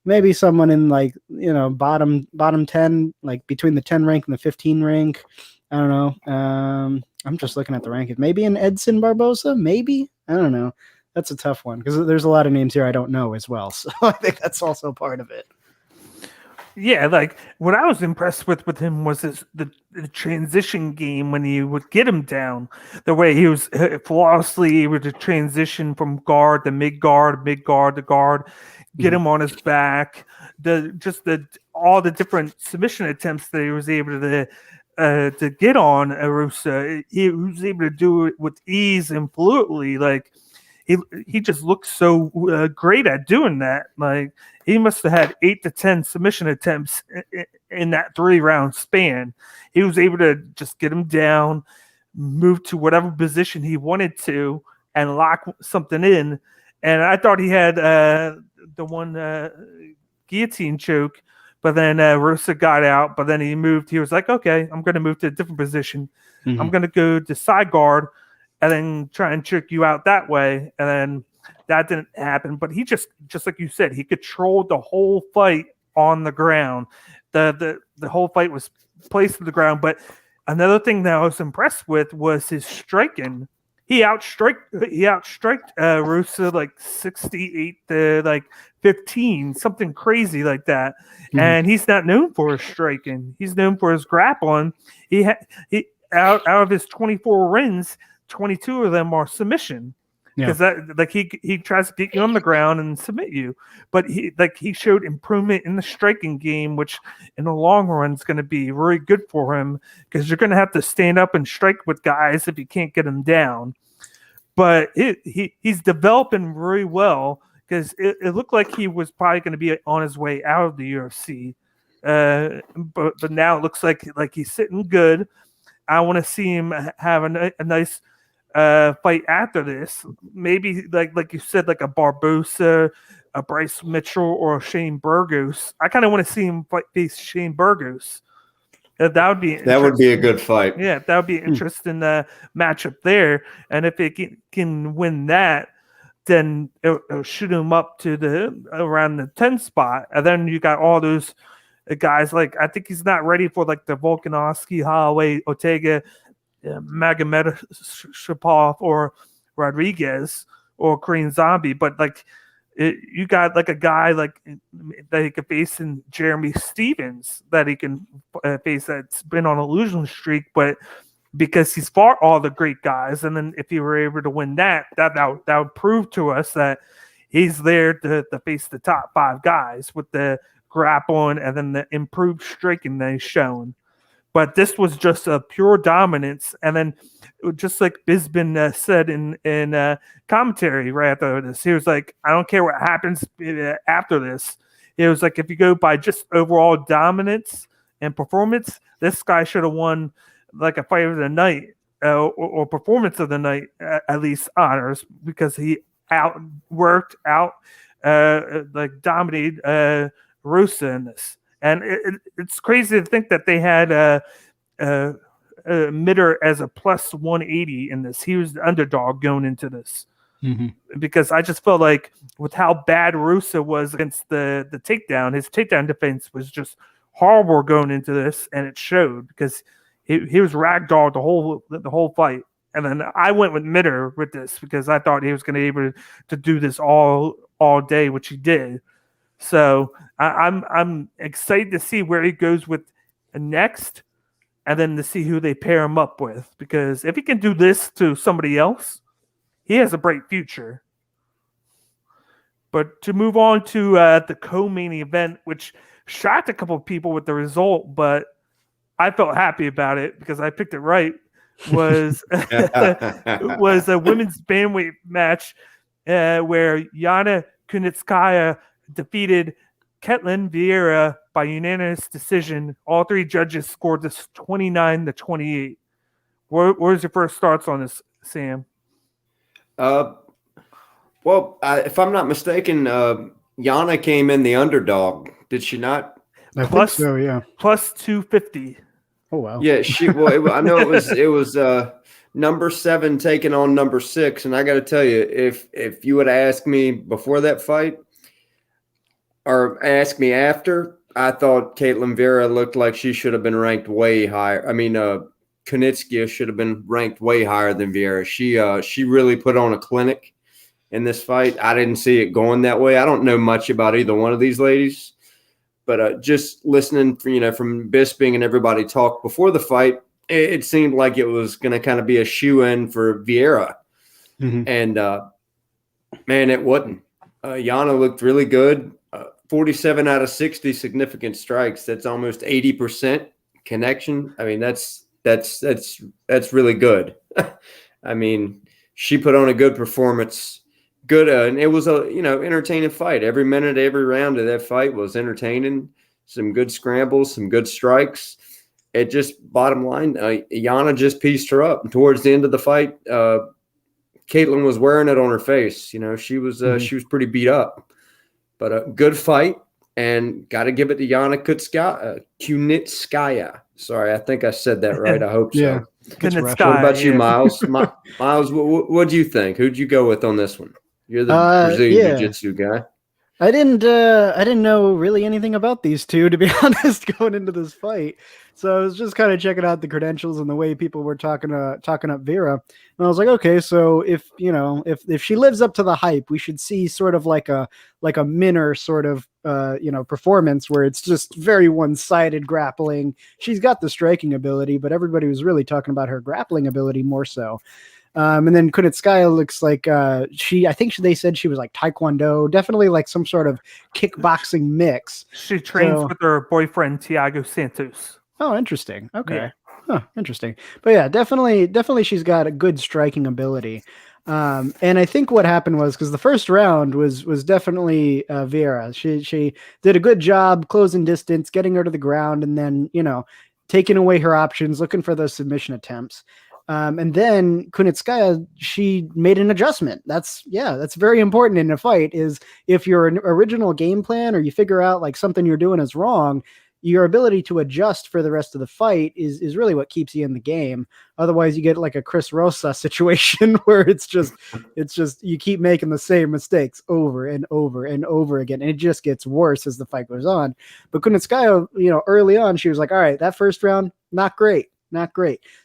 Maybe someone in bottom 10, like between the 10 rank and the 15 rank. I don't know. I'm just looking at the rankings. Maybe an Edson Barbosa, maybe. I don't know. That's a tough one because there's a lot of names here I don't know as well. So I think that's also part of it. Yeah, like what I was impressed with him was the transition game when he would get him down. The way he was flawlessly able to transition from guard to mid guard to guard, get him on his back. All the different submission attempts that he was able to get on Arusa. He was able to do it with ease and fluidly. Like he just looked so great at doing that. Like he must have had 8 to 10 submission attempts in that 3-round span. He was able to just get him down, move to whatever position he wanted to, and lock something in. And I thought he had the one guillotine choke, but then Rosa got out. But then he moved. He was like, okay, I'm going to move to a different position. Mm-hmm. I'm going to go to side guard and then try and trick you out that way. And then that didn't happen. But he just like you said, he controlled the whole fight on the ground. The whole fight was placed on the ground. But another thing that I was impressed with was his striking. He outstriked Rusa like 68 to like 15, something crazy like that. Mm-hmm. And he's not known for his striking. He's known for his grappling. He out of his 24 wins, 22 of them are submission. Because he tries to get you on the ground and submit you, but he showed improvement in the striking game, which in the long run is going to be really good for him because you're going to have to stand up and strike with guys if you can't get them down. But he's developing really well because it looked like he was probably going to be on his way out of the UFC, but now it looks like he's sitting good. I want to see him have a nice fight after this, maybe like you said, like a Barbosa, a Bryce Mitchell, or a Shane Burgos. I kind of want to see him face Shane Burgos. That would be a good fight. Yeah, that would be an interesting matchup there. And if it can win that, then it'll shoot him up to around the 10 spot, and then you got all those guys like, I think he's not ready for like the Volkanovski, Holloway, Ortega, Magomedov or Rodriguez or Korean Zombie, but like you got like a guy like that he could face in Jeremy Stevens that he can face that's been on a losing streak, but because he's fought all the great guys, and then if he were able to win that would prove to us that he's there to face the top 5 guys with the grappling and then the improved striking that he's shown. But this was just a pure dominance, and then just like Bisbin said in commentary right after this, he was like, "I don't care what happens after this." It was like, if you go by just overall dominance and performance, this guy should have won like a fight of the night or performance of the night, at least honors, because he dominated Rusa in this. And it's crazy to think that they had Mitter as a plus 180 in this. He was the underdog going into this. Because I just felt like with how bad Rusa was against the takedown, his takedown defense was just horrible going into this, and it showed because he was ragdolled the whole fight. And then I went with Mitter with this because I thought he was going to be able to do this all day, which he did. So I'm excited to see where he goes with next, and then to see who they pair him up with. Because if he can do this to somebody else, he has a bright future. But to move on to the co-main event, which shocked a couple of people with the result, but I felt happy about it because I picked it right, was was a women's bantamweight match where Yana Kunitskaya defeated Ketlin Vieira by unanimous decision. All 3 judges scored this 29-28. Where's your first thoughts on this, Sam? Well, if I'm not mistaken, Yana came in the underdog. Did she not? I think so, yeah. Plus 250. Oh wow. Yeah, I know it was number 7 taking on number 6, and I got to tell you, if you would ask me before that fight or ask me after, I thought Caitlin Vera looked like she should have been ranked way higher. I mean, Kunitskaya should have been ranked way higher than Vieira. She really put on a clinic in this fight. I didn't see it going that way. I don't know much about either one of these ladies, but just listening, from Bisping and everybody talk before the fight, it seemed like it was going to kind of be a shoe-in for Vieira. And, man, it wasn't. Yana looked really good. 47 out of 60 significant strikes. That's almost 80% connection. I mean, that's really good. I mean, she put on a good performance. Good, and it was a entertaining fight. Every minute, every round of that fight was entertaining. Some good scrambles, some good strikes. It just, bottom line, Yana just pieced her up. And towards the end of the fight, Caitlin was wearing it on her face. She was pretty beat up. But a good fight, and got to give it to Yana Kunitskaya. Sorry, I think I said that right. I hope so. Yeah. What about you, Miles? Miles, what do you think? Who'd you go with on this one? You're the Brazilian Jiu-Jitsu guy. I didn't know really anything about these two, to be honest, going into this fight. So I was just kind of checking out the credentials and the way people were talking up Vera. And I was like, okay, so if she lives up to the hype, we should see sort of like a Minner sort of performance where it's just very one-sided grappling. She's got the striking ability, but everybody was really talking about her grappling ability more so. And then Kunitskaya looks like I think they said she was like Taekwondo, definitely like some sort of kickboxing mix. She trains with her boyfriend, Thiago Santos. Oh, interesting. Okay. Yeah. Huh, interesting. But yeah, definitely she's got a good striking ability. And I think what happened was, because the first round was definitely Vera. She did a good job closing distance, getting her to the ground, and then, taking away her options, looking for those submission attempts. And then Kunitskaya, she made an adjustment. That's very important in a fight, is if your original game plan or you figure out like something you're doing is wrong, your ability to adjust for the rest of the fight is really what keeps you in the game. Otherwise, you get like a Chris Rosa situation where it's just you keep making the same mistakes over and over and over again, and it just gets worse as the fight goes on. But Kunitskaya, early on, she was like, all right, that first round, not great.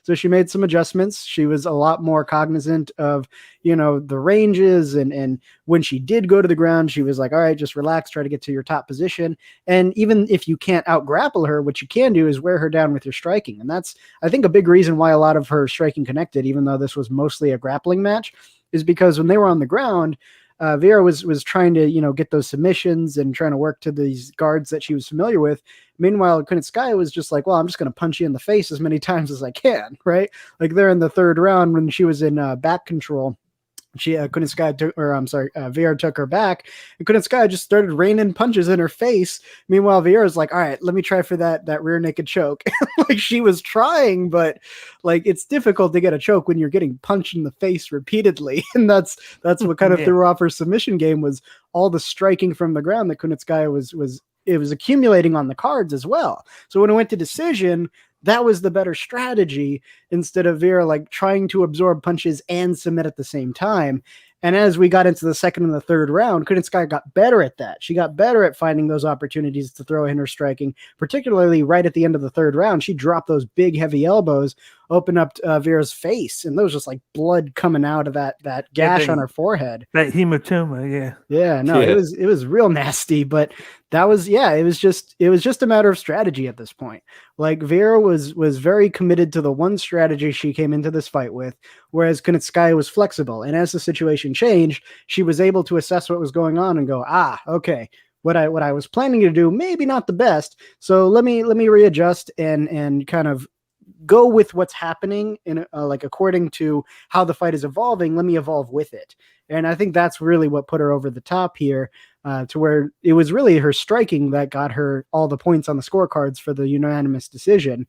So she made some adjustments. She was a lot more cognizant of, the ranges. And when she did go to the ground, she was like, all right, just relax, try to get to your top position. And even if you can't out grapple her, what you can do is wear her down with your striking. And that's, I think, a big reason why a lot of her striking connected, even though this was mostly a grappling match, is because when they were on the ground, Vera was trying to, get those submissions and trying to work to these guards that she was familiar with. Meanwhile, Kunitskaya was just like, well, I'm just going to punch you in the face as many times as I can, right? Like there in the third round when she was in back control, Vera took her back, and Kunitskaya just started raining punches in her face. Meanwhile, Vieira's like, all right, let me try for that rear naked choke. Like she was trying, but like it's difficult to get a choke when you're getting punched in the face repeatedly. And that's what kind of threw off her submission game, was all the striking from the ground that Kunitskaya was accumulating on the cards as well. So when it went to decision, that was the better strategy, instead of Vera like trying to absorb punches and submit at the same time. And as we got into the second and the third round, Kunitskaya got better at that. She got better at finding those opportunities to throw in her striking, particularly right at the end of the third round. She dropped those big, heavy elbows, opened up Vera's face, and there was just like blood coming out of that gash on her forehead. That hematoma, yeah. Yeah, no, it was real nasty, but that was, it was just a matter of strategy at this point. Like Vera was very committed to the one strategy she came into this fight with, whereas Kunitskaya was flexible. And as the situation changed, she was able to assess what was going on and go, okay, what I was planning to do, maybe not the best. So let me readjust and kind of go with what's happening in like according to how the fight is evolving. Let me evolve with it. And I think that's really what put her over the top here, to where it was really her striking that got her all the points on the scorecards for the unanimous decision.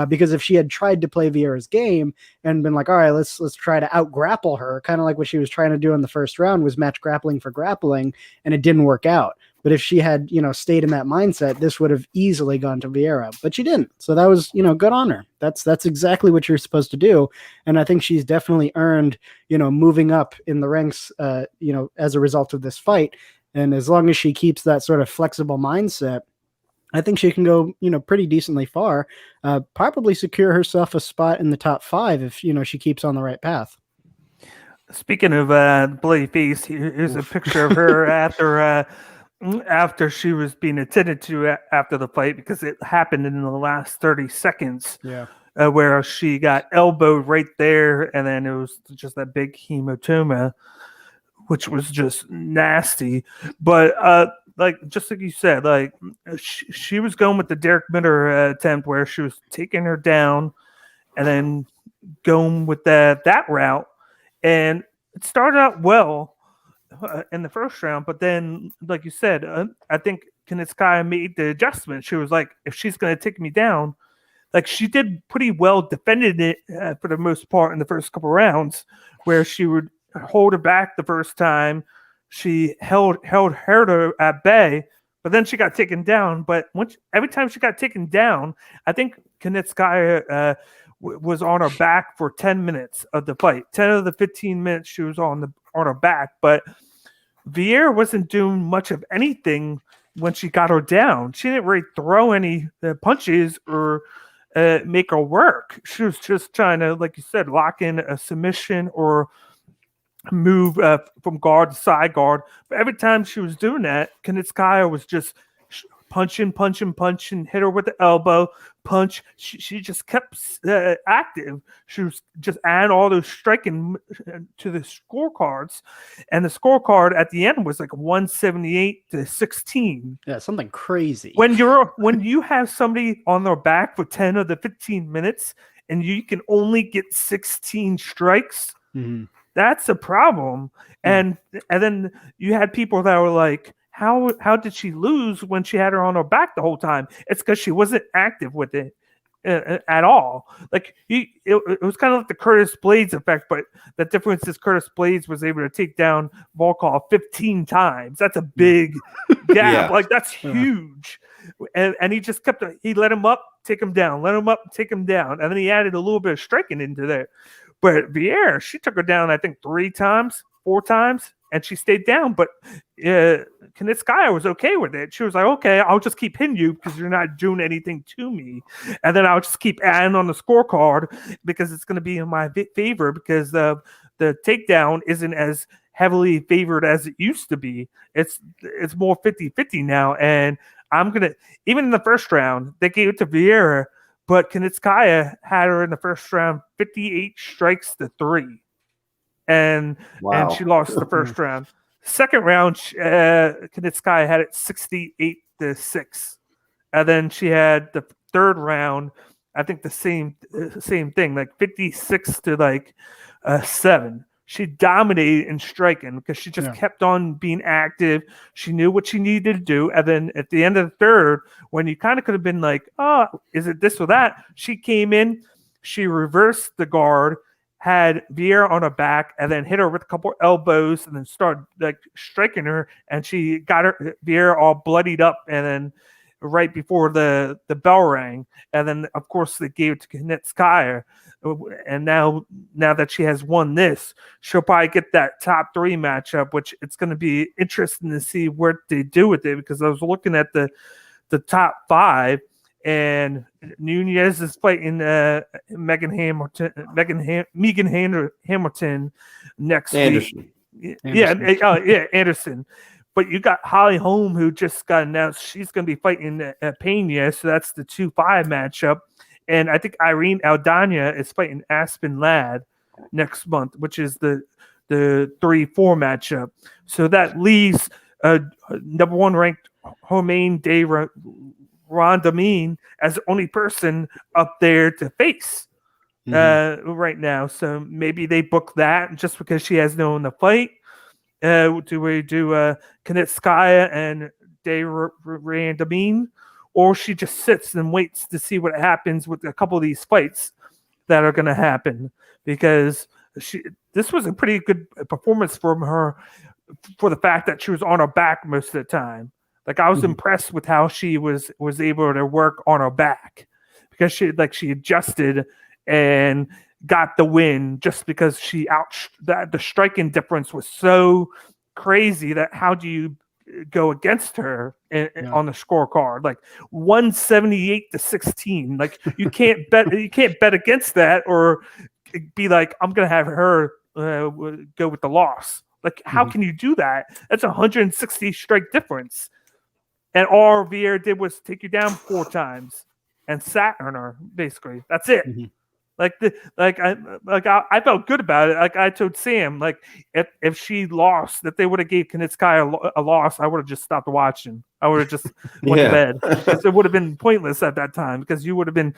Because if she had tried to play Vieira's game and been like, all right, let's try to out grapple her, kind of like what she was trying to do in the first round, was match grappling for grappling, and it didn't work out. But if she had, stayed in that mindset, this would have easily gone to Vieira, but she didn't. So that was, good on her. That's exactly what you're supposed to do. And I think she's definitely earned, moving up in the ranks, as a result of this fight. And as long as she keeps that sort of flexible mindset, I think she can go, pretty decently far, probably secure herself a spot in the top 5 if, she keeps on the right path. Speaking of bloody face, here's a picture of her after she was being attended to after the fight, because it happened in the last 30 seconds. Yeah. Where she got elbowed right there, and then it was just that big hematoma, which was just nasty. But just like you said, like she was going with the Derrick Miller attempt, where she was taking her down and then going with that route, and it started out well in the first round, but then, like you said, I think Kunitskaya made the adjustment. She was like, if she's going to take me down, like she did pretty well, defended it for the most part in the first couple rounds, where she would hold her back the first time. She held her at bay, but then she got taken down. But every time she got taken down, I think Kunitskaya was on her back for 10 minutes of the fight. 10 of the 15 minutes she was on her back, but Vieira wasn't doing much of anything when she got her down. She didn't really throw any punches or make her work. She was just trying to, like you said, lock in a submission or move from guard to side guard. But every time she was doing that, Kunitskaya was just punching, hit her with the elbow, punch. She just kept active. She was just adding all those striking to the scorecards, and the scorecard at the end was like 178-16. Yeah, something crazy. When you have somebody on their back for 10 of the 15 minutes, and you can only get 16 strikes, that's a problem. And then you had people that were like, How did she lose when she had her on her back the whole time? It's because she wasn't active with it at all. Like it was kind of like the Curtis Blaydes effect, but the difference is Curtis Blaydes was able to take down Volkov 15 times. That's a big gap. Yeah. Like that's huge. and he just he let him up, take him down, let him up, take him down, and then he added a little bit of striking into there. But Vieira, she took her down, I think 4 times, and she stayed down. But Kanitskaya was okay with it. She was like, okay, I'll just keep hitting you because you're not doing anything to me. And then I'll just keep adding on the scorecard because it's going to be in my favor because the takedown isn't as heavily favored as it used to be. It's more 50-50 now. And I'm going to, even in the first round, they gave it to Vieira, but Kanitskaya had her in the first round 58 strikes to 3. And she lost the first round. Second round, Kanitskaya had it 68-6. And then she had the third round, I think the same thing, like 56-7. She dominated in striking because she just kept on being active. She knew what she needed to do. And then at the end of the third, when you kind of could have been like, oh, is it this or that? She came in, she reversed the guard, had Vieira on her back, and then hit her with a couple elbows and then started like striking her. And she got her Vieira all bloodied up. And then right before the bell rang. And then, of course, they gave it to Kanitskaya. And now that she has won this, she'll probably get that top 3 matchup, which it's going to be interesting to see what they do with it because I was looking at the top 5, and Nunez is fighting Megan Hamilton next Anderson. week. Anderson. But you got Holly Holm, who just got announced. She's going to be fighting Pena, so that's the 2-5 matchup. And I think Irene Aldana is fighting Aspen Ladd next month, which is the 3-4 matchup. So that leaves number 1 ranked Romain de Rondamine as the only person up there to face right now. So maybe they book that just because she has no one to fight. Do we do Kanitskaya and de Rondamine? Or she just sits and waits to see what happens with a couple of these fights that are going to happen because this was a pretty good performance from her for the fact that she was on her back most of the time. Like I was impressed with how she was able to work on her back because she adjusted and got the win just because the striking difference was so crazy that how do you go against her on the scorecard, like 178-16. Like you can't bet against that or be like, I'm gonna have her go with the loss. Like how can you do that? That's 160 strike difference. And all Vieira did was take you down 4 times and sat on her. Basically, that's it. I felt good about it. Like I told Sam, like if she lost, that they would have gave Kanitskaya a loss, I would have just stopped watching. I would have just went to bed. Because it would have been pointless at that time because you would have been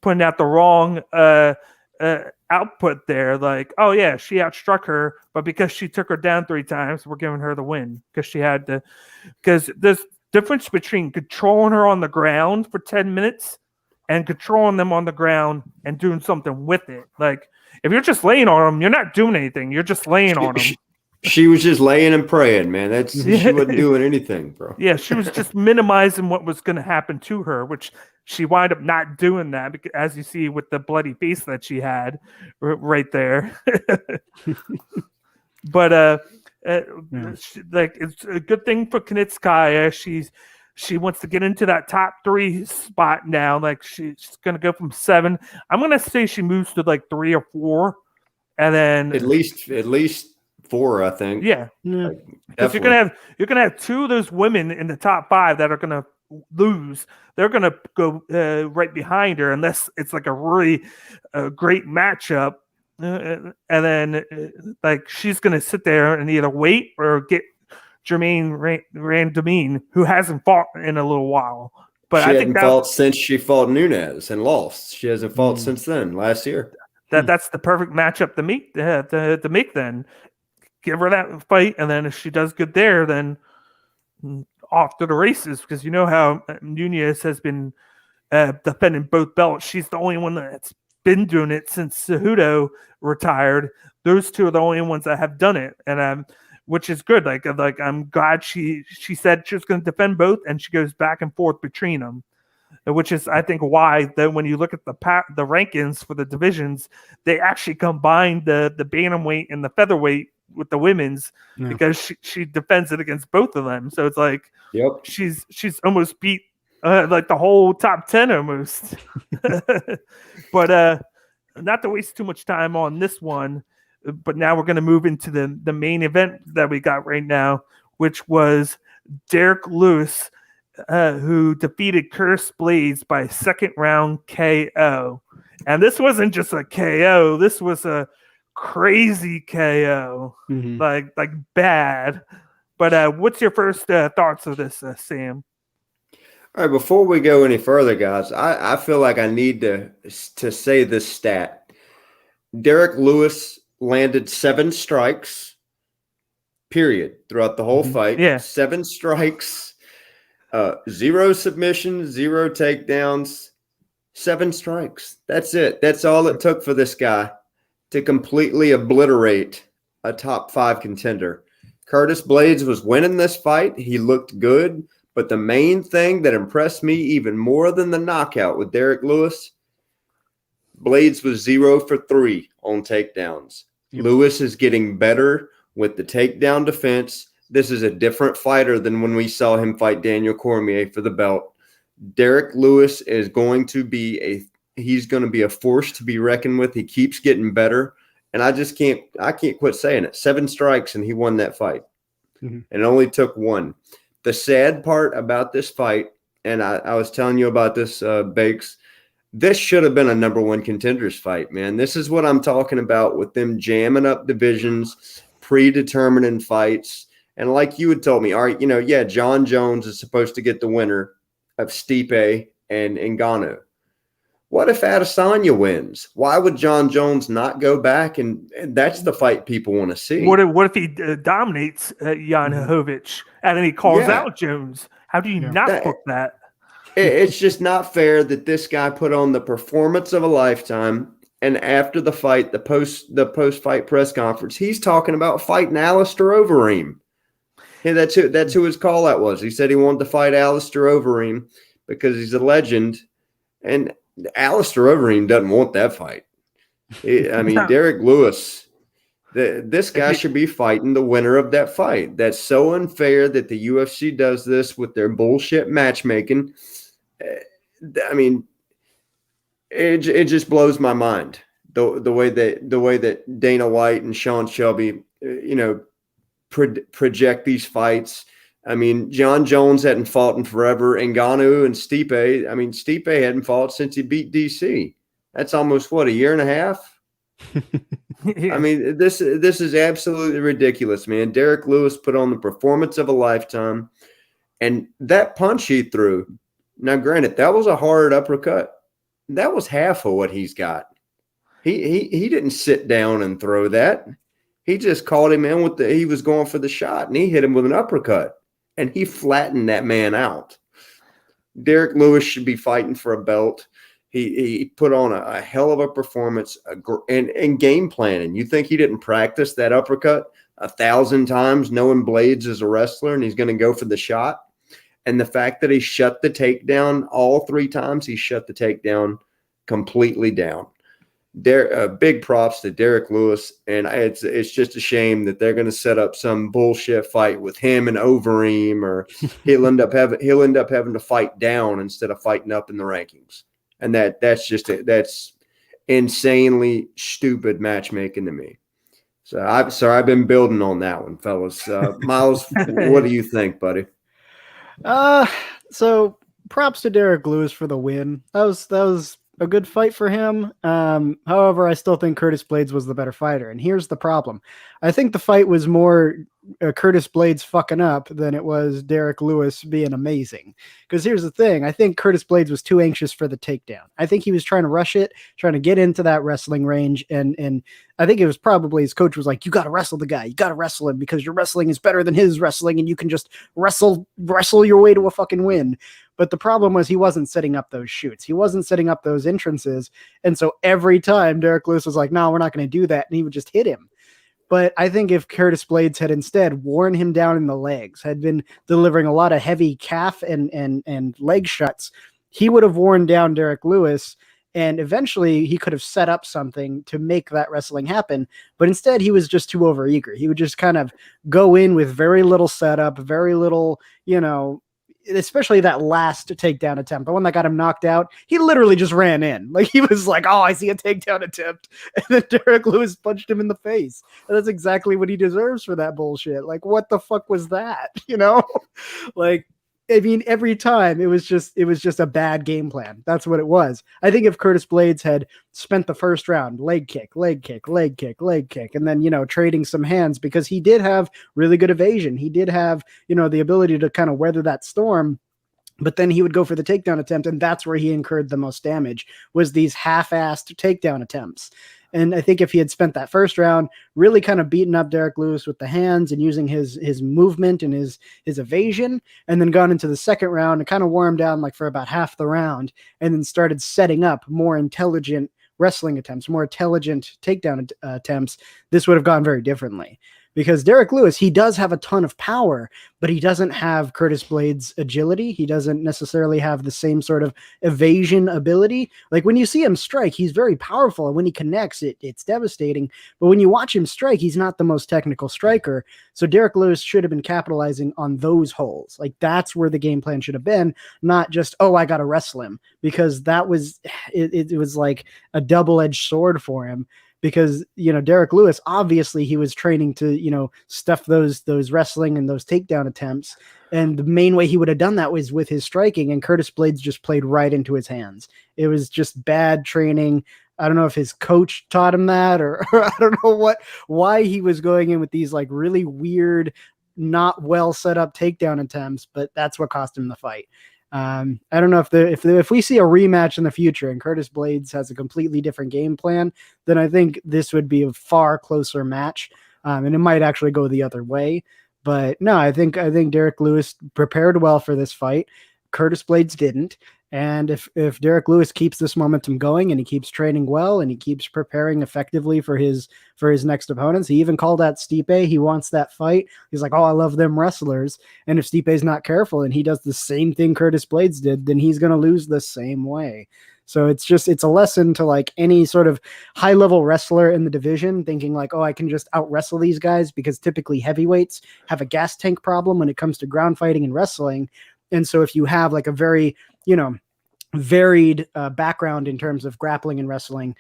putting out the wrong output there. Like, oh yeah, she outstruck her, but because she took her down 3 times, we're giving her the win because she had to. Because there's difference between controlling her on the ground for 10 minutes and controlling them on the ground and doing something with it. Like, if you're just laying on them, you're not doing anything. You're just laying on them. She was just laying and praying, man. She wasn't doing anything, bro. Yeah, she was just minimizing what was going to happen to her, which she wound up not doing that, because, as you see with the bloody face that she had right there. But it's a good thing for Kanitskaya. She wants to get into that top 3 spot now. Like she's going to go from 7. I'm going to say she moves to like 3 or 4, and then at least 4, I think. Yeah, because you're gonna have 2 of those women in the top 5 that are going to lose. They're going to go right behind her unless it's like a really great matchup, and then like she's going to sit there and either wait or get Jermaine Randamine, who hasn't fought in a little while. But I think fought since she fought Nunez and lost. She hasn't fought since then, last year. That's the perfect matchup to make. Then give her that fight, and then if she does good there, then off to the races. Because you know how Nunez has been defending both belts. She's the only one that's been doing it since Cejudo retired. Those 2 are the only ones that have done it, and which is good. Like I'm glad she said she was going to defend both, and she goes back and forth between them, which is I think why that when you look at the rankings for the divisions, they actually combine the bantamweight and the featherweight with the women's because she defends it against both of them. So it's like she's almost beat like the whole top 10 almost. But not to waste too much time on this one, but now we're going to move into the main event that we got right now, which was Derrick Lewis, who defeated Curtis Blaydes by second round KO. And this wasn't just a KO. This was a crazy KO, like bad. But what's your first thoughts of this, Sam? All right, before we go any further, guys, I feel like I need to say this stat. Derrick Lewis landed 7 strikes, period, throughout the whole fight. Yeah. 7 strikes. 0 submissions, 0 takedowns, 7 strikes. That's it. That's all it took for this guy to completely obliterate a top 5 contender. Curtis Blaydes was winning this fight. He looked good. But the main thing that impressed me even more than the knockout with Derrick Lewis, Blaydes was 0 for 3 on takedowns. Lewis is getting better with the takedown defense. This is a different fighter than when we saw him fight Daniel Cormier for the belt. Derrick Lewis is going to be a force to be reckoned with. He keeps getting better. And I can't quit saying it. 7 strikes and he won that fight. And it only took 1. The sad part about this fight, and I was telling you about this, Bakes, this should have been a number 1 contenders fight, man. This is what I'm talking about with them jamming up divisions, predetermining fights. And like you had told me, all right, John Jones is supposed to get the winner of Stipe and Ngannou. What if Adesanya wins? Why would John Jones not go back? And that's the fight people want to see. What if he dominates Jan Hovich and then he calls out Jones? How do you not book that? It's just not fair that this guy put on the performance of a lifetime. And after the fight, the post-fight press conference, he's talking about fighting Alistair Overeem. Hey, that's who his call out was. He said he wanted to fight Alistair Overeem because he's a legend. And Alistair Overeem doesn't want that fight. Derrick Lewis, this guy should be fighting the winner of that fight. That's so unfair that the UFC does this with their bullshit matchmaking. It just blows my mind the way that Dana White and Sean Shelby, project these fights. John Jones hadn't fought in forever. Ngannou and Stipe. Stipe hadn't fought since he beat DC. That's almost a year and a half. This is absolutely ridiculous, man. Derrick Lewis put on the performance of a lifetime, and that punch he threw. Now, granted, that was a hard uppercut. That was half of what he's got. He didn't sit down and throw that. He just caught him in he was going for the shot, and he hit him with an uppercut. And he flattened that man out. Derrick Lewis should be fighting for a belt. He put on a hell of a performance and game planning. You think he didn't practice that uppercut 1,000 times, knowing Blaydes is a wrestler and he's going to go for the shot? And the fact that he shut the takedown all 3 times, he shut the takedown completely down. Big props to Derrick Lewis, and it's just a shame that they're going to set up some bullshit fight with him and Overeem, or he'll end up having to fight down instead of fighting up in the rankings, and that's insanely stupid matchmaking to me. So I've been building on that one, fellas. Miles, what do you think, buddy? So props to Derrick Lewis for the win. That was a good fight for him. However, I still think Curtis Blaydes was the better fighter. And here's the problem. I think the fight was more Curtis Blaydes fucking up than it was Derrick Lewis being amazing. Because here's the thing. I think Curtis Blaydes was too anxious for the takedown. I think he was trying to rush it, trying to get into that wrestling range. And I think it was probably his coach was like, you got to wrestle the guy. You got to wrestle him because your wrestling is better than his wrestling. And you can just wrestle your way to a fucking win. But the problem was he wasn't setting up those shoots. He wasn't setting up those entrances. And so every time Derrick Lewis was like, no, we're not going to do that. And he would just hit him. But I think if Curtis Blaydes had instead worn him down in the legs, had been delivering a lot of heavy calf and leg shuts, he would have worn down Derrick Lewis, and eventually he could have set up something to make that wrestling happen. But instead, he was just too overeager. He would just kind of go in with very little setup, very little, especially that last takedown attempt, the one that got him knocked out. He literally just ran in. Like, he was like, oh, I see a takedown attempt. And then Derrick Lewis punched him in the face. And that's exactly what he deserves for that bullshit. Like, what the fuck was that? Like, I mean, every time it was just a bad game plan. That's what it was. I think if Curtis Blaydes had spent the first round, leg kick, and then, trading some hands, because he did have really good evasion. He did have, the ability to kind of weather that storm. But then he would go for the takedown attempt, and that's where he incurred the most damage, was these half-assed takedown attempts. And I think if he had spent that first round really kind of beating up Derrick Lewis with the hands and using his movement and his evasion, and then gone into the second round and kind of wore him down like for about half the round, and then started setting up more intelligent wrestling attempts, more intelligent takedown attempts, this would have gone very differently. Because Derrick Lewis, he does have a ton of power, but he doesn't have Curtis Blaydes' agility. He doesn't necessarily have the same sort of evasion ability. Like, when you see him strike, he's very powerful, and when he connects, it's devastating. But when you watch him strike, he's not the most technical striker. So Derrick Lewis should have been capitalizing on those holes. Like, that's where the game plan should have been, not just, oh, I got to wrestle him, because that was it was like a double-edged sword for him. Because, Derrick Lewis, obviously he was training to, stuff those wrestling and those takedown attempts. And the main way he would have done that was with his striking, and Curtis Blaydes just played right into his hands. It was just bad training. I don't know if his coach taught him that, or I don't know why he was going in with these like really weird, not well set up takedown attempts, but that's what cost him the fight. I don't know if we see a rematch in the future and Curtis Blaydes has a completely different game plan, then I think this would be a far closer match, and it might actually go the other way. But no, I think Derrick Lewis prepared well for this fight. Curtis Blaydes didn't. And if Derrick Lewis keeps this momentum going and he keeps training well and he keeps preparing effectively for his next opponents, he even called out Stipe. He wants that fight. He's like, oh, I love them wrestlers. And if Stipe's not careful and he does the same thing Curtis Blaydes did, then he's going to lose the same way. So it's a lesson to like any sort of high level wrestler in the division thinking like, oh, I can just out wrestle these guys, because typically heavyweights have a gas tank problem when it comes to ground fighting and wrestling. And so if you have like a very, varied background in terms of grappling and wrestling,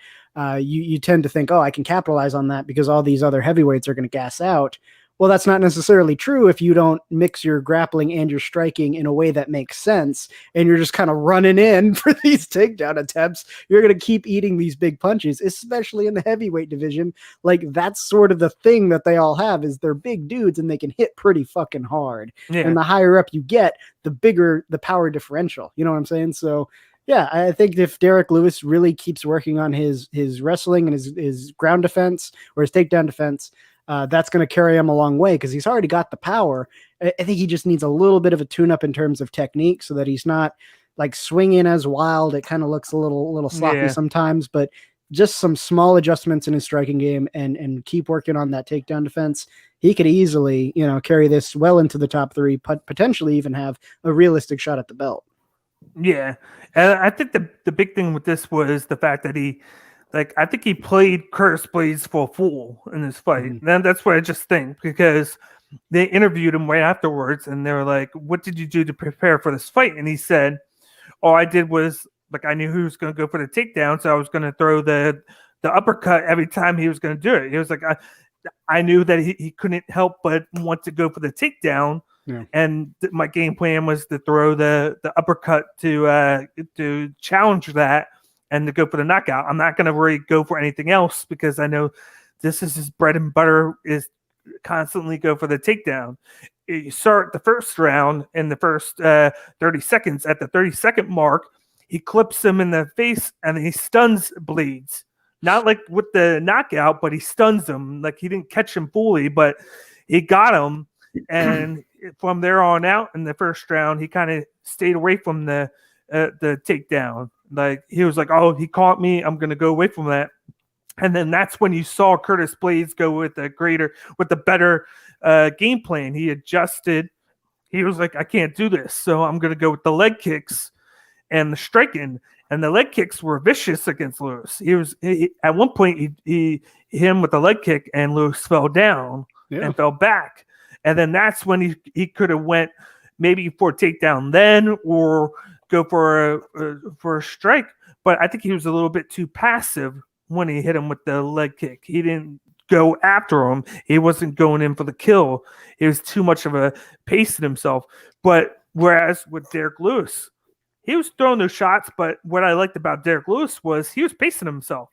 you tend to think, oh, I can capitalize on that because all these other heavyweights are going to gas out. Well, that's not necessarily true if you don't mix your grappling and your striking in a way that makes sense, and you're just kind of running in for these takedown attempts. You're going to keep eating these big punches, especially in the heavyweight division. Like, that's sort of the thing that they all have, is they're big dudes and they can hit pretty fucking hard. Yeah. And the higher up you get, the bigger the power differential. You know what I'm saying? So yeah, I think if Derrick Lewis really keeps working on his wrestling and his ground defense or his takedown defense, that's going to carry him a long way, because he's already got the power. I think he just needs a little bit of a tune-up in terms of technique so that he's not like swinging as wild. It kind of looks a little sloppy sometimes, but just some small adjustments in his striking game and keep working on that takedown defense. He could easily, carry this well into the top three, potentially even have a realistic shot at the belt. Yeah. And I think the big thing with this was the fact that I think he played Curtis Blaydes for a fool in this fight. Mm-hmm. And that's what I just think, because they interviewed him right afterwards and they were like, what did you do to prepare for this fight? And he said, all I did was, like, I knew he was going to go for the takedown, so I was going to throw the uppercut every time he was going to do it. He was like, I knew that he couldn't help but want to go for the takedown. Yeah. And my game plan was to throw the uppercut to challenge that and to go for the knockout. I'm not going to really go for anything else, because I know this is his bread and butter, is constantly go for the takedown. You start the first round in the first 30 seconds. At the 30-second mark, he clips him in the face and he stuns Blaydes. Not like with the knockout, but he stuns him. Like, he didn't catch him fully, but he got him. And from there on out in the first round, he kind of stayed away from the takedown. Like, he was like, oh, he caught me, I'm going to go away from that. And then that's when you saw Curtis Blaydes go with the better game plan. He adjusted. He was like, I can't do this, so I'm going to go with the leg kicks and the striking. And the leg kicks were vicious against Lewis. At one point he hit him with the leg kick, and Lewis fell down and fell back. And then that's when he could have went maybe for a takedown then, or go for a strike. But I think he was a little bit too passive when he hit him with the leg kick. He didn't go after him. He wasn't going in for the kill. It was too much of a pace in himself. But whereas with Derrick Lewis, he was throwing those shots, but what I liked about Derrick Lewis was he was pacing himself.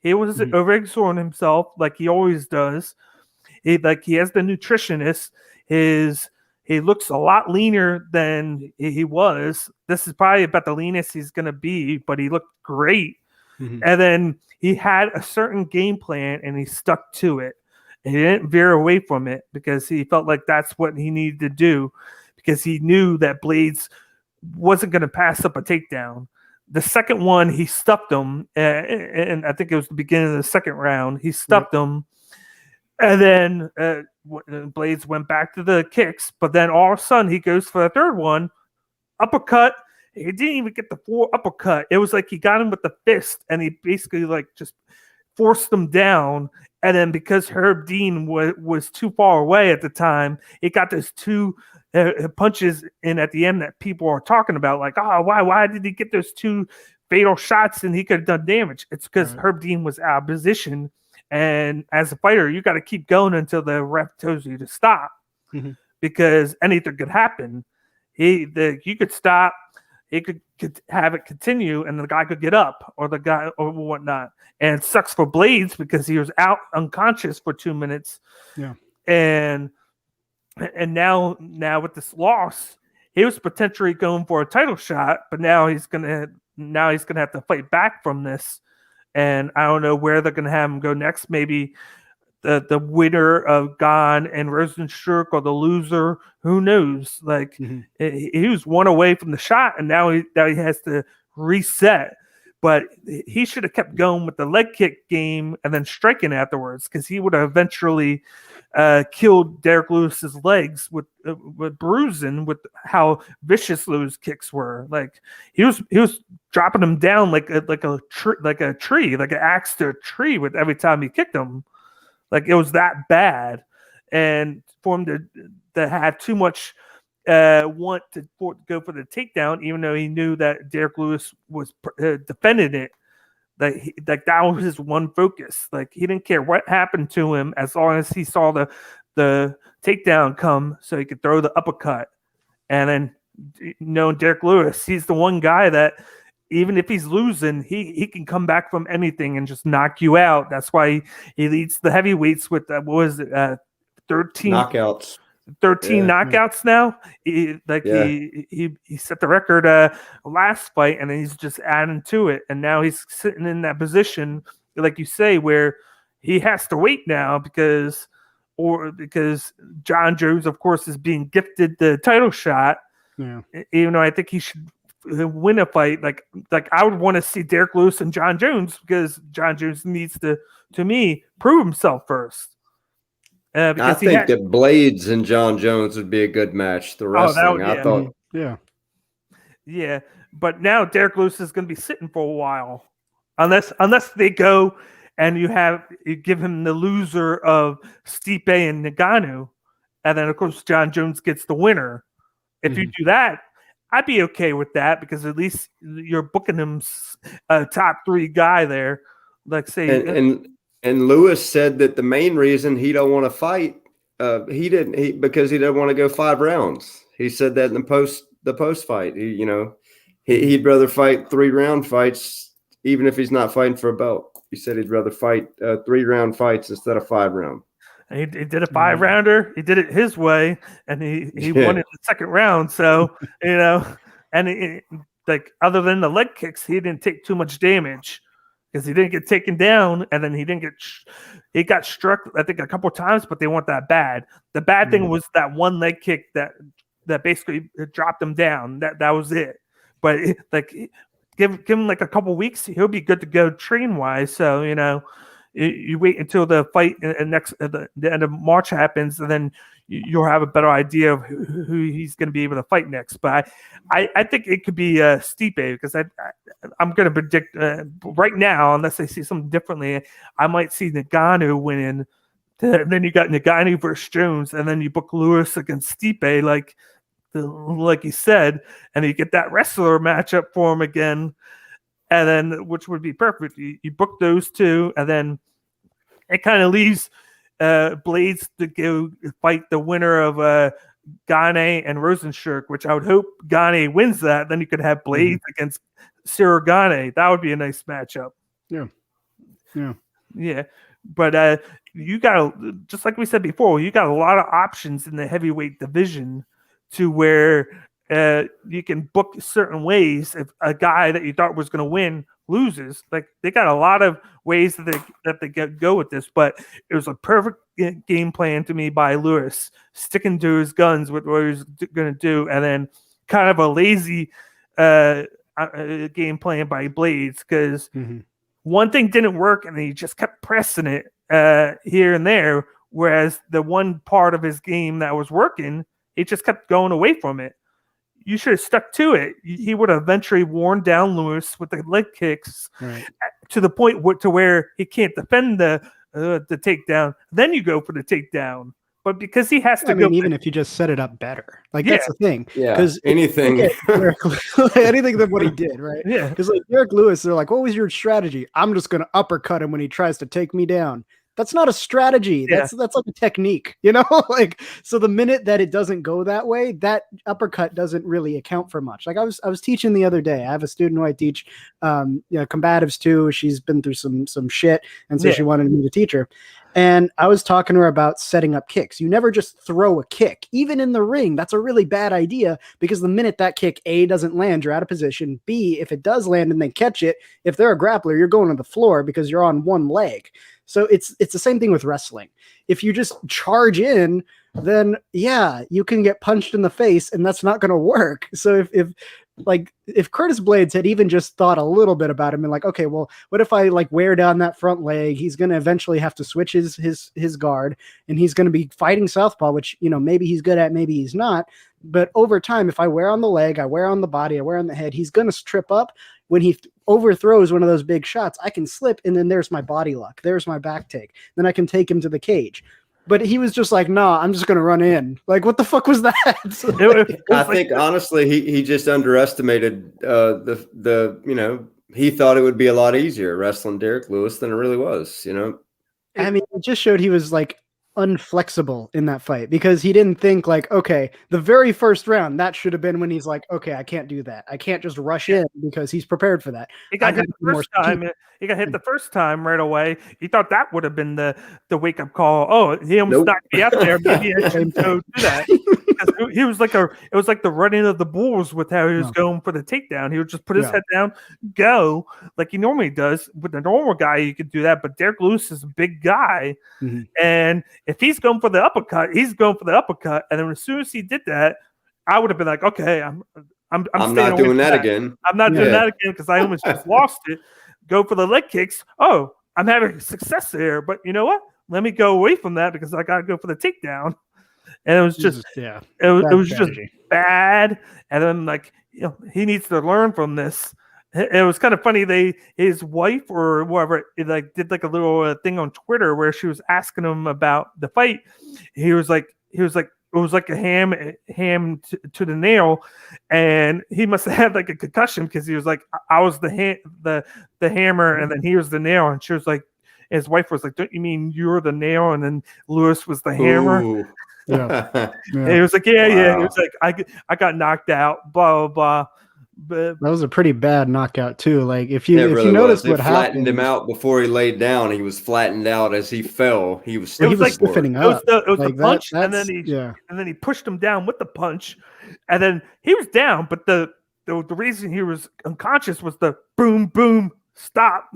He was overexerting himself like he always does. He has the nutritionist. He looks a lot leaner than he was. This is probably about the leanest he's going to be, but he looked great. Mm-hmm. And then he had a certain game plan, and he stuck to it. And he didn't veer away from it because he felt like that's what he needed to do, because he knew that Blaydes wasn't going to pass up a takedown. The second one, he stuffed him, and I think it was the beginning of the second round. He stuffed him, and then Blaydes went back to the kicks, but then all of a sudden he goes for the third one, uppercut. He didn't even get the full uppercut. It was like he got him with the fist, and he basically just forced him down. And then because Herb Dean was too far away at the time, it got those two punches in at the end that people are talking about, like, oh, why did he get those two fatal shots and he could have done damage? It's because Herb Dean was out of position, and as a fighter, you got to keep going until the ref tells you to stop, because anything could happen. You could stop, it could have it continue, and the guy could get up, or the guy or whatnot. And it sucks for Blaydes because he was out unconscious for 2 minutes. Yeah, and now with this loss, he was potentially going for a title shot, but now he's gonna have to fight back from this. And I don't know where they're gonna have him go next. Maybe the winner of Gane and Rosenstruck, or the loser. Who knows? Like, he was one away from the shot, and now he has to reset. But he should have kept going with the leg kick game and then striking afterwards, because he would have eventually killed Derrick Lewis's legs with bruising, with how vicious Lewis kicks were. Like, he was dropping him down like a tree, like an axe to a tree with every time he kicked him. Like, it was that bad. And for him to have too much want to go for the takedown, even though he knew that Derrick Lewis was defending it, that was his one focus. Like, he didn't care what happened to him as long as he saw the takedown come, so he could throw the uppercut. And then, Derrick Lewis, he's the one guy that, even if he's losing, he can come back from anything and just knock you out. That's why he leads the heavyweights with 13 knockouts. 13 knockouts now. He set the record last fight, and then he's just adding to it. And now he's sitting in that position, like you say, where he has to wait now because John Jones, of course, is being gifted the title shot. Yeah. Even though I think he should win a fight. Like I would want to see Derrick Lewis and John Jones, because John Jones needs to me, prove himself first. I think that Blaydes and John Jones would be a good match. The wrestling, I thought. Yeah. But now Derrick Lewis is going to be sitting for a while, unless they go and you give him the loser of Stipe and Ngannou, and then of course John Jones gets the winner. If you do that, I'd be okay with that, because at least you're booking him a top 3 guy there. Like, say, and Lewis said that the main reason he don't want to fight, because he doesn't want to go 5 rounds. He said that in the post fight. He'd rather fight 3-round fights, even if he's not fighting for a belt. He said he'd rather fight 3-round fights instead of 5-round. He did a 5-rounder. He did it his way, and he won in the second round. So, and other than the leg kicks, he didn't take too much damage, because he didn't get taken down, and then he got struck, I think, a couple of times, but they weren't that bad. The bad thing was that one leg kick that basically dropped him down. That was it. But give him like a couple weeks, he'll be good to go train wise. So You wait until the fight the end of March happens, and then you'll have a better idea of who he's going to be able to fight next. But I think it could be Stipe, because I'm going to predict right now, unless I see something differently, I might see Ngannou winning. Then you got Ngannou versus Jones, and then you book Lewis against Stipe, like you said, and you get that wrestler matchup for him again, and then which would be perfect. You book those two, and then it kind of leaves Blaydes to go fight the winner of Gane and Rosenstruck, which I would hope Gane wins that. Then you could have Blaydes against Cyril Gane. That would be a nice matchup. Yeah. But you got, just like we said before, you got a lot of options in the heavyweight division to where you can book certain ways. If a guy that you thought was going to win loses, like they got a lot of ways that they go with this. But it was a perfect game plan to me by Lewis, sticking to his guns with what he was going to do, and then kind of a lazy game plan by Blaydes, because one thing didn't work and he just kept pressing it here and there, whereas the one part of his game that was working, he just kept going away from it. You should have stuck to it. He would have eventually worn down Lewis with the leg kicks, to the point to where he can't defend the takedown. Then you go for the takedown. But because he has to even if you just set it up better, that's the thing. Yeah, because anything, anything than what he did, right? Yeah, because like Derrick Lewis, they're like, "What was your strategy?" I'm just going to uppercut him when he tries to take me down. That's not a strategy. That's like a technique, like, so the minute that it doesn't go that way, that uppercut doesn't really account for much. Like I was teaching the other day. I have a student who I teach combatives too. She's been through some shit, and so she wanted me to teach her. And I was talking to her about setting up kicks. You never just throw a kick, even in the ring. That's a really bad idea, because the minute that kick, A, doesn't land, you're out of position. B, if it does land and they catch it, if they're a grappler, you're going to the floor because you're on one leg. So it's the same thing with wrestling. If you just charge in, then you can get punched in the face, and that's not going to work. So if Curtis Blaydes had even just thought a little bit about him and like, okay, well, what if I wear down that front leg? He's going to eventually have to switch his guard, and he's going to be fighting southpaw, which, maybe he's good at, maybe he's not. But over time, if I wear on the leg, I wear on the body, I wear on the head, he's going to trip up. When he overthrows one of those big shots, I can slip, and then there's my body lock. There's my back take. Then I can take him to the cage. But he was just like, "Nah, I'm just going to run in." Like, what the fuck was that? I think honestly, he just underestimated he thought it would be a lot easier wrestling Derrick Lewis than it really was. I mean, it just showed he was unflexible in that fight, because he didn't think okay, the very first round, that should have been when he's like, okay, I can't do that. I can't just rush in, because he's prepared for that. He got hit the first time. He got hit the first time right away. He thought that would have been the wake up call. Oh, he almost knocked me out there. Maybe I shouldn't go do that. He was it was like the running of the bulls with how he was going for the takedown. He would just put his head down, go like he normally does. With a normal guy, you could do that, but Derrick Lewis is a big guy, and if he's going for the uppercut, he's going for the uppercut. And then as soon as he did that, I would have been like, okay, I'm not doing that again. I'm not doing that again, because I almost just lost it. Go for the leg kicks. Oh, I'm having success there, but you know what? Let me go away from that, because I got to go for the takedown. And it was just, it was just bad. And then he needs to learn from this. It was kind of funny. His wife or whoever did a little thing on Twitter where she was asking him about the fight. He was like, it was like a ham to the nail, and he must have had a concussion, because he was like, I was the hammer, and then he was the nail. And she was like, his wife was like, don't you mean you're the nail, and then Lewis was the hammer? Ooh. Yeah. He was like, yeah. He was like, I got knocked out, blah blah blah. But that was a pretty bad knockout too. Like if you notice what happened, flattened him out before he laid down. He was flattened out as he fell. He was still stiffening up. It was the punch, and then he pushed him down with the punch, and then he was down. But the reason he was unconscious was the boom boom stop.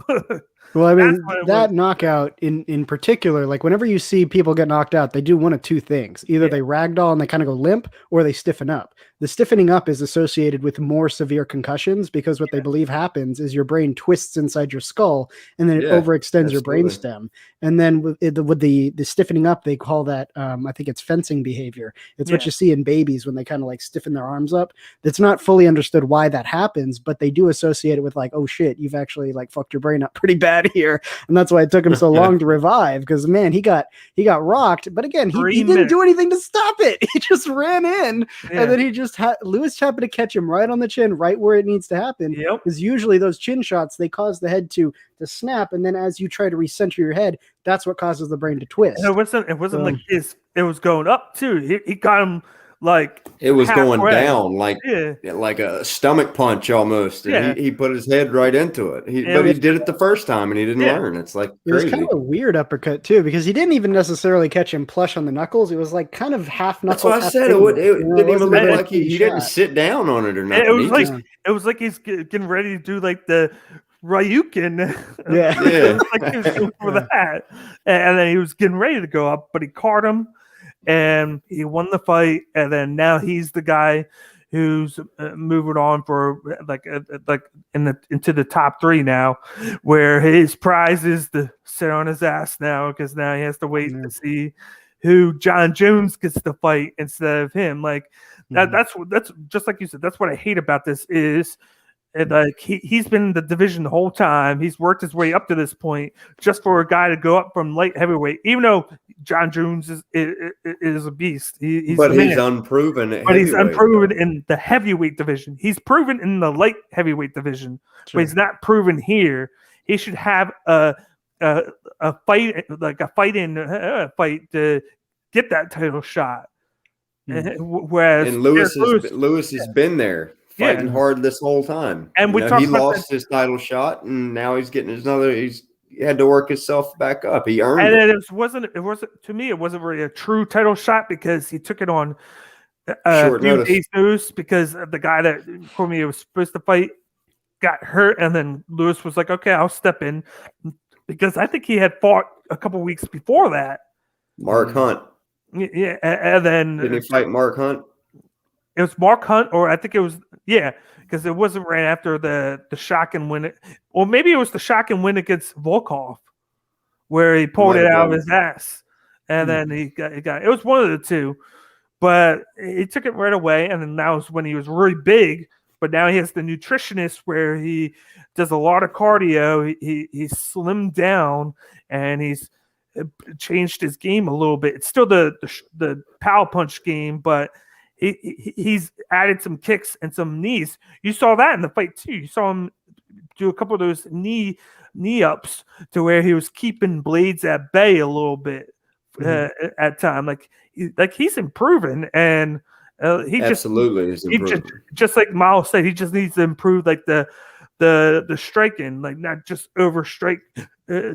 Well, I mean, what it that was. knockout in particular, like whenever you see people get knocked out, they do one of two things. Either they ragdoll and they kind of go limp, or they stiffen up. The stiffening up is associated with more severe concussions because what they believe happens is your brain twists inside your skull and then it Yeah, overextends your absolutely. brainstem. And then with the stiffening up, they call that, I think it's fencing behavior. It's what you see in babies when they kind of like stiffen their arms up. It's not fully understood why that happens, but they do associate it with like, oh shit, you've actually like fucked your brain up pretty bad here, and that's why it took him so long to revive. Because man, he got rocked, but again, he didn't do anything to stop it. He just ran in, and then he just Lewis happened to catch him right on the chin, right where it needs to happen. Because usually those chin shots they cause the head to snap, and then as you try to recenter your head, that's what causes the brain to twist. And it wasn't like it was going up too. He got him like it was going down like a stomach punch almost. And he put his head right into it. But he did it the first time and he didn't learn. It's like crazy. It was kind of a weird uppercut too, because he didn't even necessarily catch him plush on the knuckles. It was like kind of half knuckles. That's what I said. It didn't even look like he didn't sit down on it or nothing. It was like he's getting ready to do like the Ryukin. Like he was going for that. And then he was getting ready to go up, but he caught him and he won the fight. And then now he's the guy who's moving on for into the top 3 now, where his prize is to sit on his ass now, because now he has to wait to see who John Jones gets to fight instead of him. Like that's just like you said. That's what I hate about this is. And like he's been in the division the whole time. He's worked his way up to this point just for a guy to go up from light heavyweight. Even though John Jones is a beast, he's unproven. But he's unproven in the heavyweight division. He's proven in the light heavyweight division, but he's not proven here. He should have a fight, like a fight to get that title shot. Whereas Lewis has been there. Fighting hard this whole time, and he lost his title shot, and now he's getting another. He had to work himself back up. He earned it. And it wasn't to me. It wasn't really a true title shot because he took it on short notice. Because the guy that Cormier was supposed to fight got hurt, and then Lewis was like, "Okay, I'll step in," because I think he had fought a couple weeks before that. Mark Hunt. Yeah, and then did he fight Mark Hunt? It was Mark Hunt, or I think it was because it wasn't right after the shocking win. Or maybe it was the shocking win against Volkov, where he pulled it out of his ass, and then he got. It was one of the two, but he took it right away. And then that was when he was really big. But now he has the nutritionist where he does a lot of cardio. He slimmed down and he's changed his game a little bit. It's still the power punch game, but he's added some kicks and some knees. You saw that in the fight too. You saw him do a couple of those knee ups to where he was keeping Blaydes at bay a little bit at time. Like he's improving, and he absolutely is improving. Just like Miles said, he just needs to improve like the striking, like not just overstrike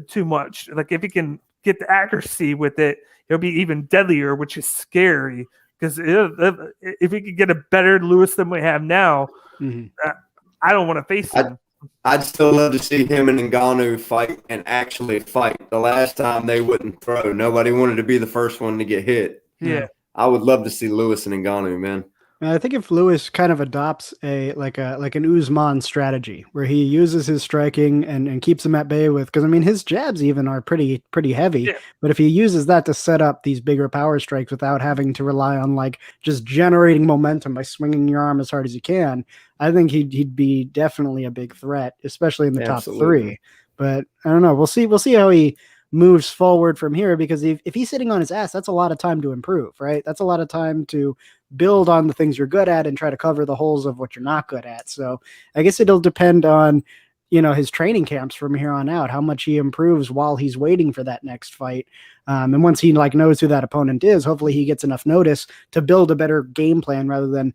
too much. Like if he can get the accuracy with it, it'll be even deadlier, which is scary. Because if we could get a better Lewis than we have now, I don't want to face him. I'd still love to see him and Ngannou fight and actually fight. The last time they wouldn't throw. Nobody wanted to be the first one to get hit. Yeah. I would love to see Lewis and Ngannou, man. I think if Lewis kind of adopts an Usman strategy where he uses his striking and keeps him at bay with, because I mean his jabs even are pretty heavy, but if he uses that to set up these bigger power strikes without having to rely on like just generating momentum by swinging your arm as hard as you can, I think he'd be definitely a big threat, especially in the top 3. But I don't know. We'll see how he moves forward from here, because if he's sitting on his ass, that's a lot of time to improve, right? That's a lot of time to build on the things you're good at and try to cover the holes of what you're not good at. So I guess it'll depend on, his training camps from here on out, how much he improves while he's waiting for that next fight. And once he knows who that opponent is, hopefully he gets enough notice to build a better game plan rather than,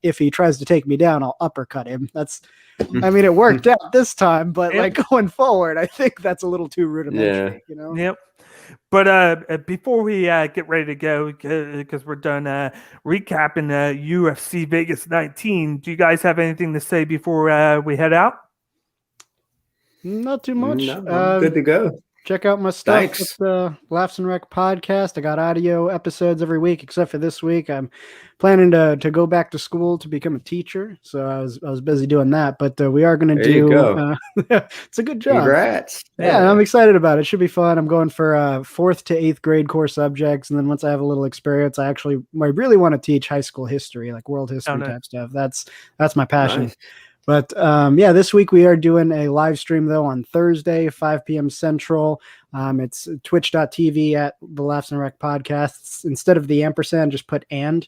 if he tries to take me down, I'll uppercut him. It worked out this time, but going forward, I think that's a little too rudimentary, Yep. But before we get ready to go, because we're done recapping UFC Vegas 19, do you guys have anything to say before we head out? Not too much. No, I'm good to go. Check out my stuff Thanks. with the Laughs and Rec podcast. I got audio episodes every week, except for this week. I'm planning to go back to school to become a teacher, so I was busy doing that. But we are going to There you do. go. It's a good job. Congrats. Yeah, I'm excited about it. It should be fun. I'm going for 4th to 8th grade core subjects, and then once I have a little experience, I really want to teach high school history, like world history type stuff. That's my passion. Nice. But yeah, this week we are doing a live stream though on Thursday, 5 p.m. Central. It's twitch.tv at the Laughs and Rec podcasts. Instead of the ampersand, just put and.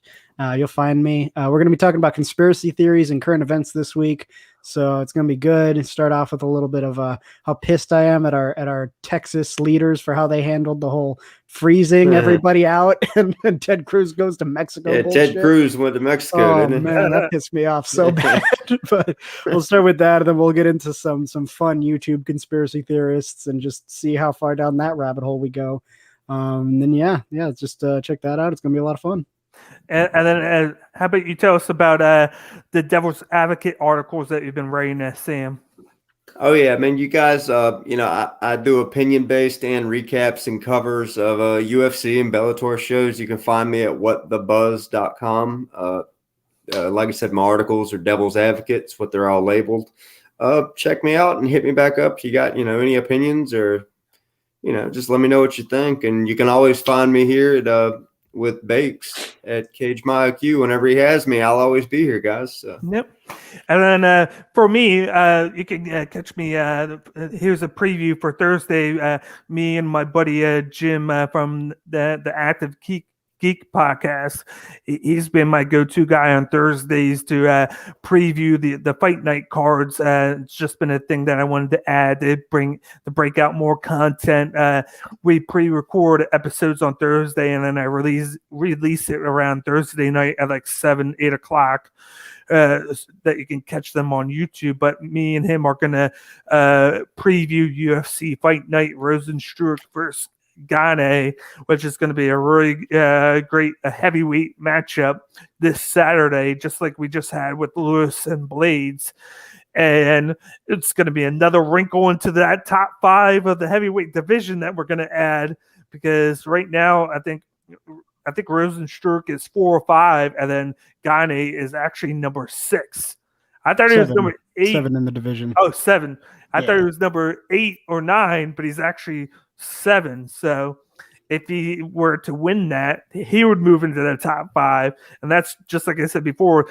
You'll find me. We're going to be talking about conspiracy theories and current events this week. So it's going to be good. And start off with a little bit of how pissed I am at our Texas leaders for how they handled the whole freezing everybody out and Ted Cruz goes to Mexico. Yeah, bullshit. Ted Cruz went to Mexico, Oh didn't he? man, that pissed me off so bad. But we'll start with that, and then we'll get into some fun YouTube conspiracy theorists and just see how far down that rabbit hole we go. And then yeah, just check that out. It's gonna be a lot of fun. And then how about you tell us about the Devil's Advocate articles that you've been writing, Sam? Oh yeah, man! You guys, I do opinion-based and recaps and covers of UFC and Bellator shows. You can find me at whatthebuzz.com. Like I said, my articles are Devil's Advocates, what they're all labeled. Check me out and hit me back up if you got any opinions or just let me know what you think. And you can always find me here at with Bakes at Cage My IQ. Whenever he has me, I'll always be here, guys. So. Yep. And then for me, you can catch me. Here's a preview for Thursday. Me and my buddy Jim from the Active Geek podcast. He's been my go-to guy on Thursdays to preview the fight night cards. It's just been a thing that I wanted to add to break out more content. We pre-record episodes on Thursday, and then I release it around Thursday night at like 7-8 o'clock. That you can catch them on YouTube. But me and him are gonna preview UFC Fight Night Rosenstruck versus Gane, which is going to be a really great heavyweight matchup this Saturday, just like we just had with Lewis and Blaydes. And it's going to be another wrinkle into that top 5 of the heavyweight division that we're going to add, because right now I think Rosenstruck is 4 or 5, and then Gane is actually number 6. I thought he was number 8. 7 in the division. Oh, 7. I thought he was number 8 or 9, but he's actually 7. So if he were to win that, he would move into the top 5. And that's just like I said before,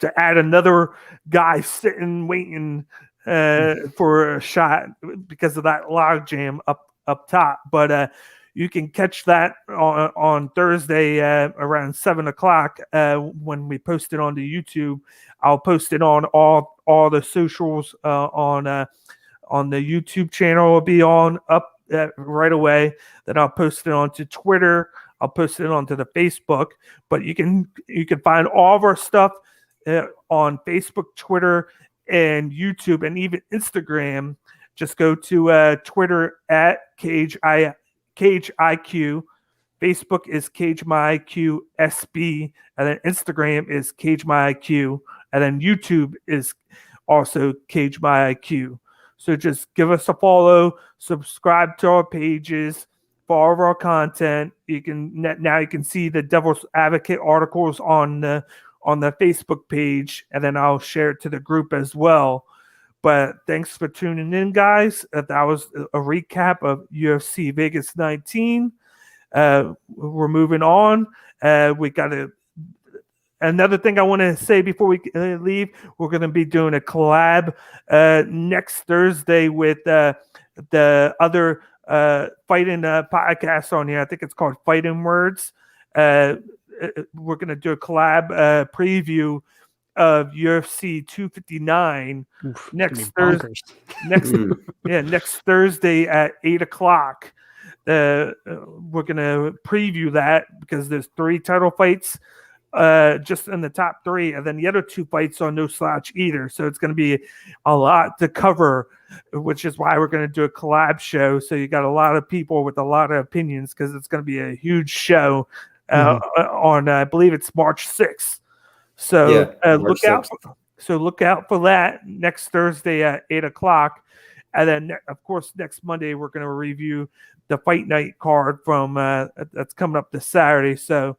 to add another guy sitting waiting for a shot because of that logjam up top. But you can catch that on Thursday around 7 o'clock when we post it on the YouTube. I'll post it on all the socials on the YouTube channel. Will be up right away. Then I'll post it onto Twitter. I'll post it onto the Facebook. But you can find all of our stuff on Facebook, Twitter, and YouTube, and even Instagram. Just go to Twitter at Cage IQ. Facebook is Cage My IQ SB, and then Instagram is Cage My IQ, and then YouTube is also Cage My IQ. So just give us a follow, subscribe to our pages for all of our content. You can see the Devil's Advocate articles on the Facebook page, and then I'll share it to the group as well. But thanks for tuning in, guys. That was a recap of UFC Vegas 19. We're moving on. We got another thing I want to say before we leave. We're going to be doing a collab next Thursday with the other fighting podcast on here. I think it's called Fighting Words. We're going to do a collab preview of UFC 259 next Thursday. Next Thursday at 8 o'clock. We're gonna preview that because there's 3 title fights just in the top 3, and then the other 2 fights are no slouch either. So it's gonna be a lot to cover, which is why we're gonna do a collab show. So you got a lot of people with a lot of opinions because it's gonna be a huge show on I believe it's March 6th. So look out for that next Thursday at 8 o'clock. And then, of course, next Monday, we're going to review the Fight Night card from that's coming up this Saturday. So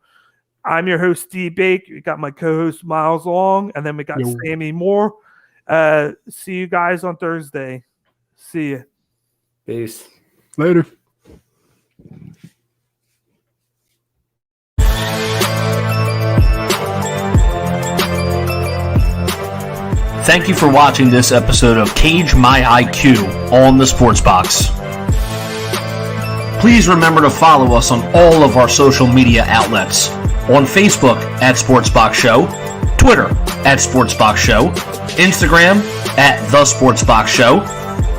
I'm your host, Steve Bake. We got my co-host, Miles Long, and then we got Sammy Moore. See you guys on Thursday. See you. Peace. Later. Thank you for watching this episode of Cage My IQ on the Sports Box. Please remember to follow us on all of our social media outlets. On Facebook at Sportsbox Show, Twitter at Sportsbox Show, Instagram at The Sportsbox Show.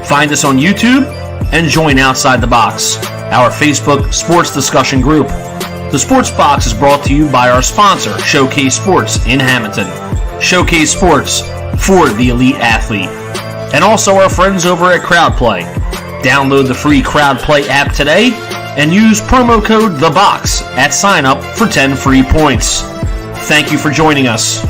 Find us on YouTube and join Outside the Box, our Facebook sports discussion group. The Sports Box is brought to you by our sponsor, Showcase Sports in Hamilton. Showcase Sports for the elite athlete. And also our friends over at CrowdPlay. Download the free CrowdPlay app today and use promo code THEBOX at sign up for 10 free points. Thank you for joining us.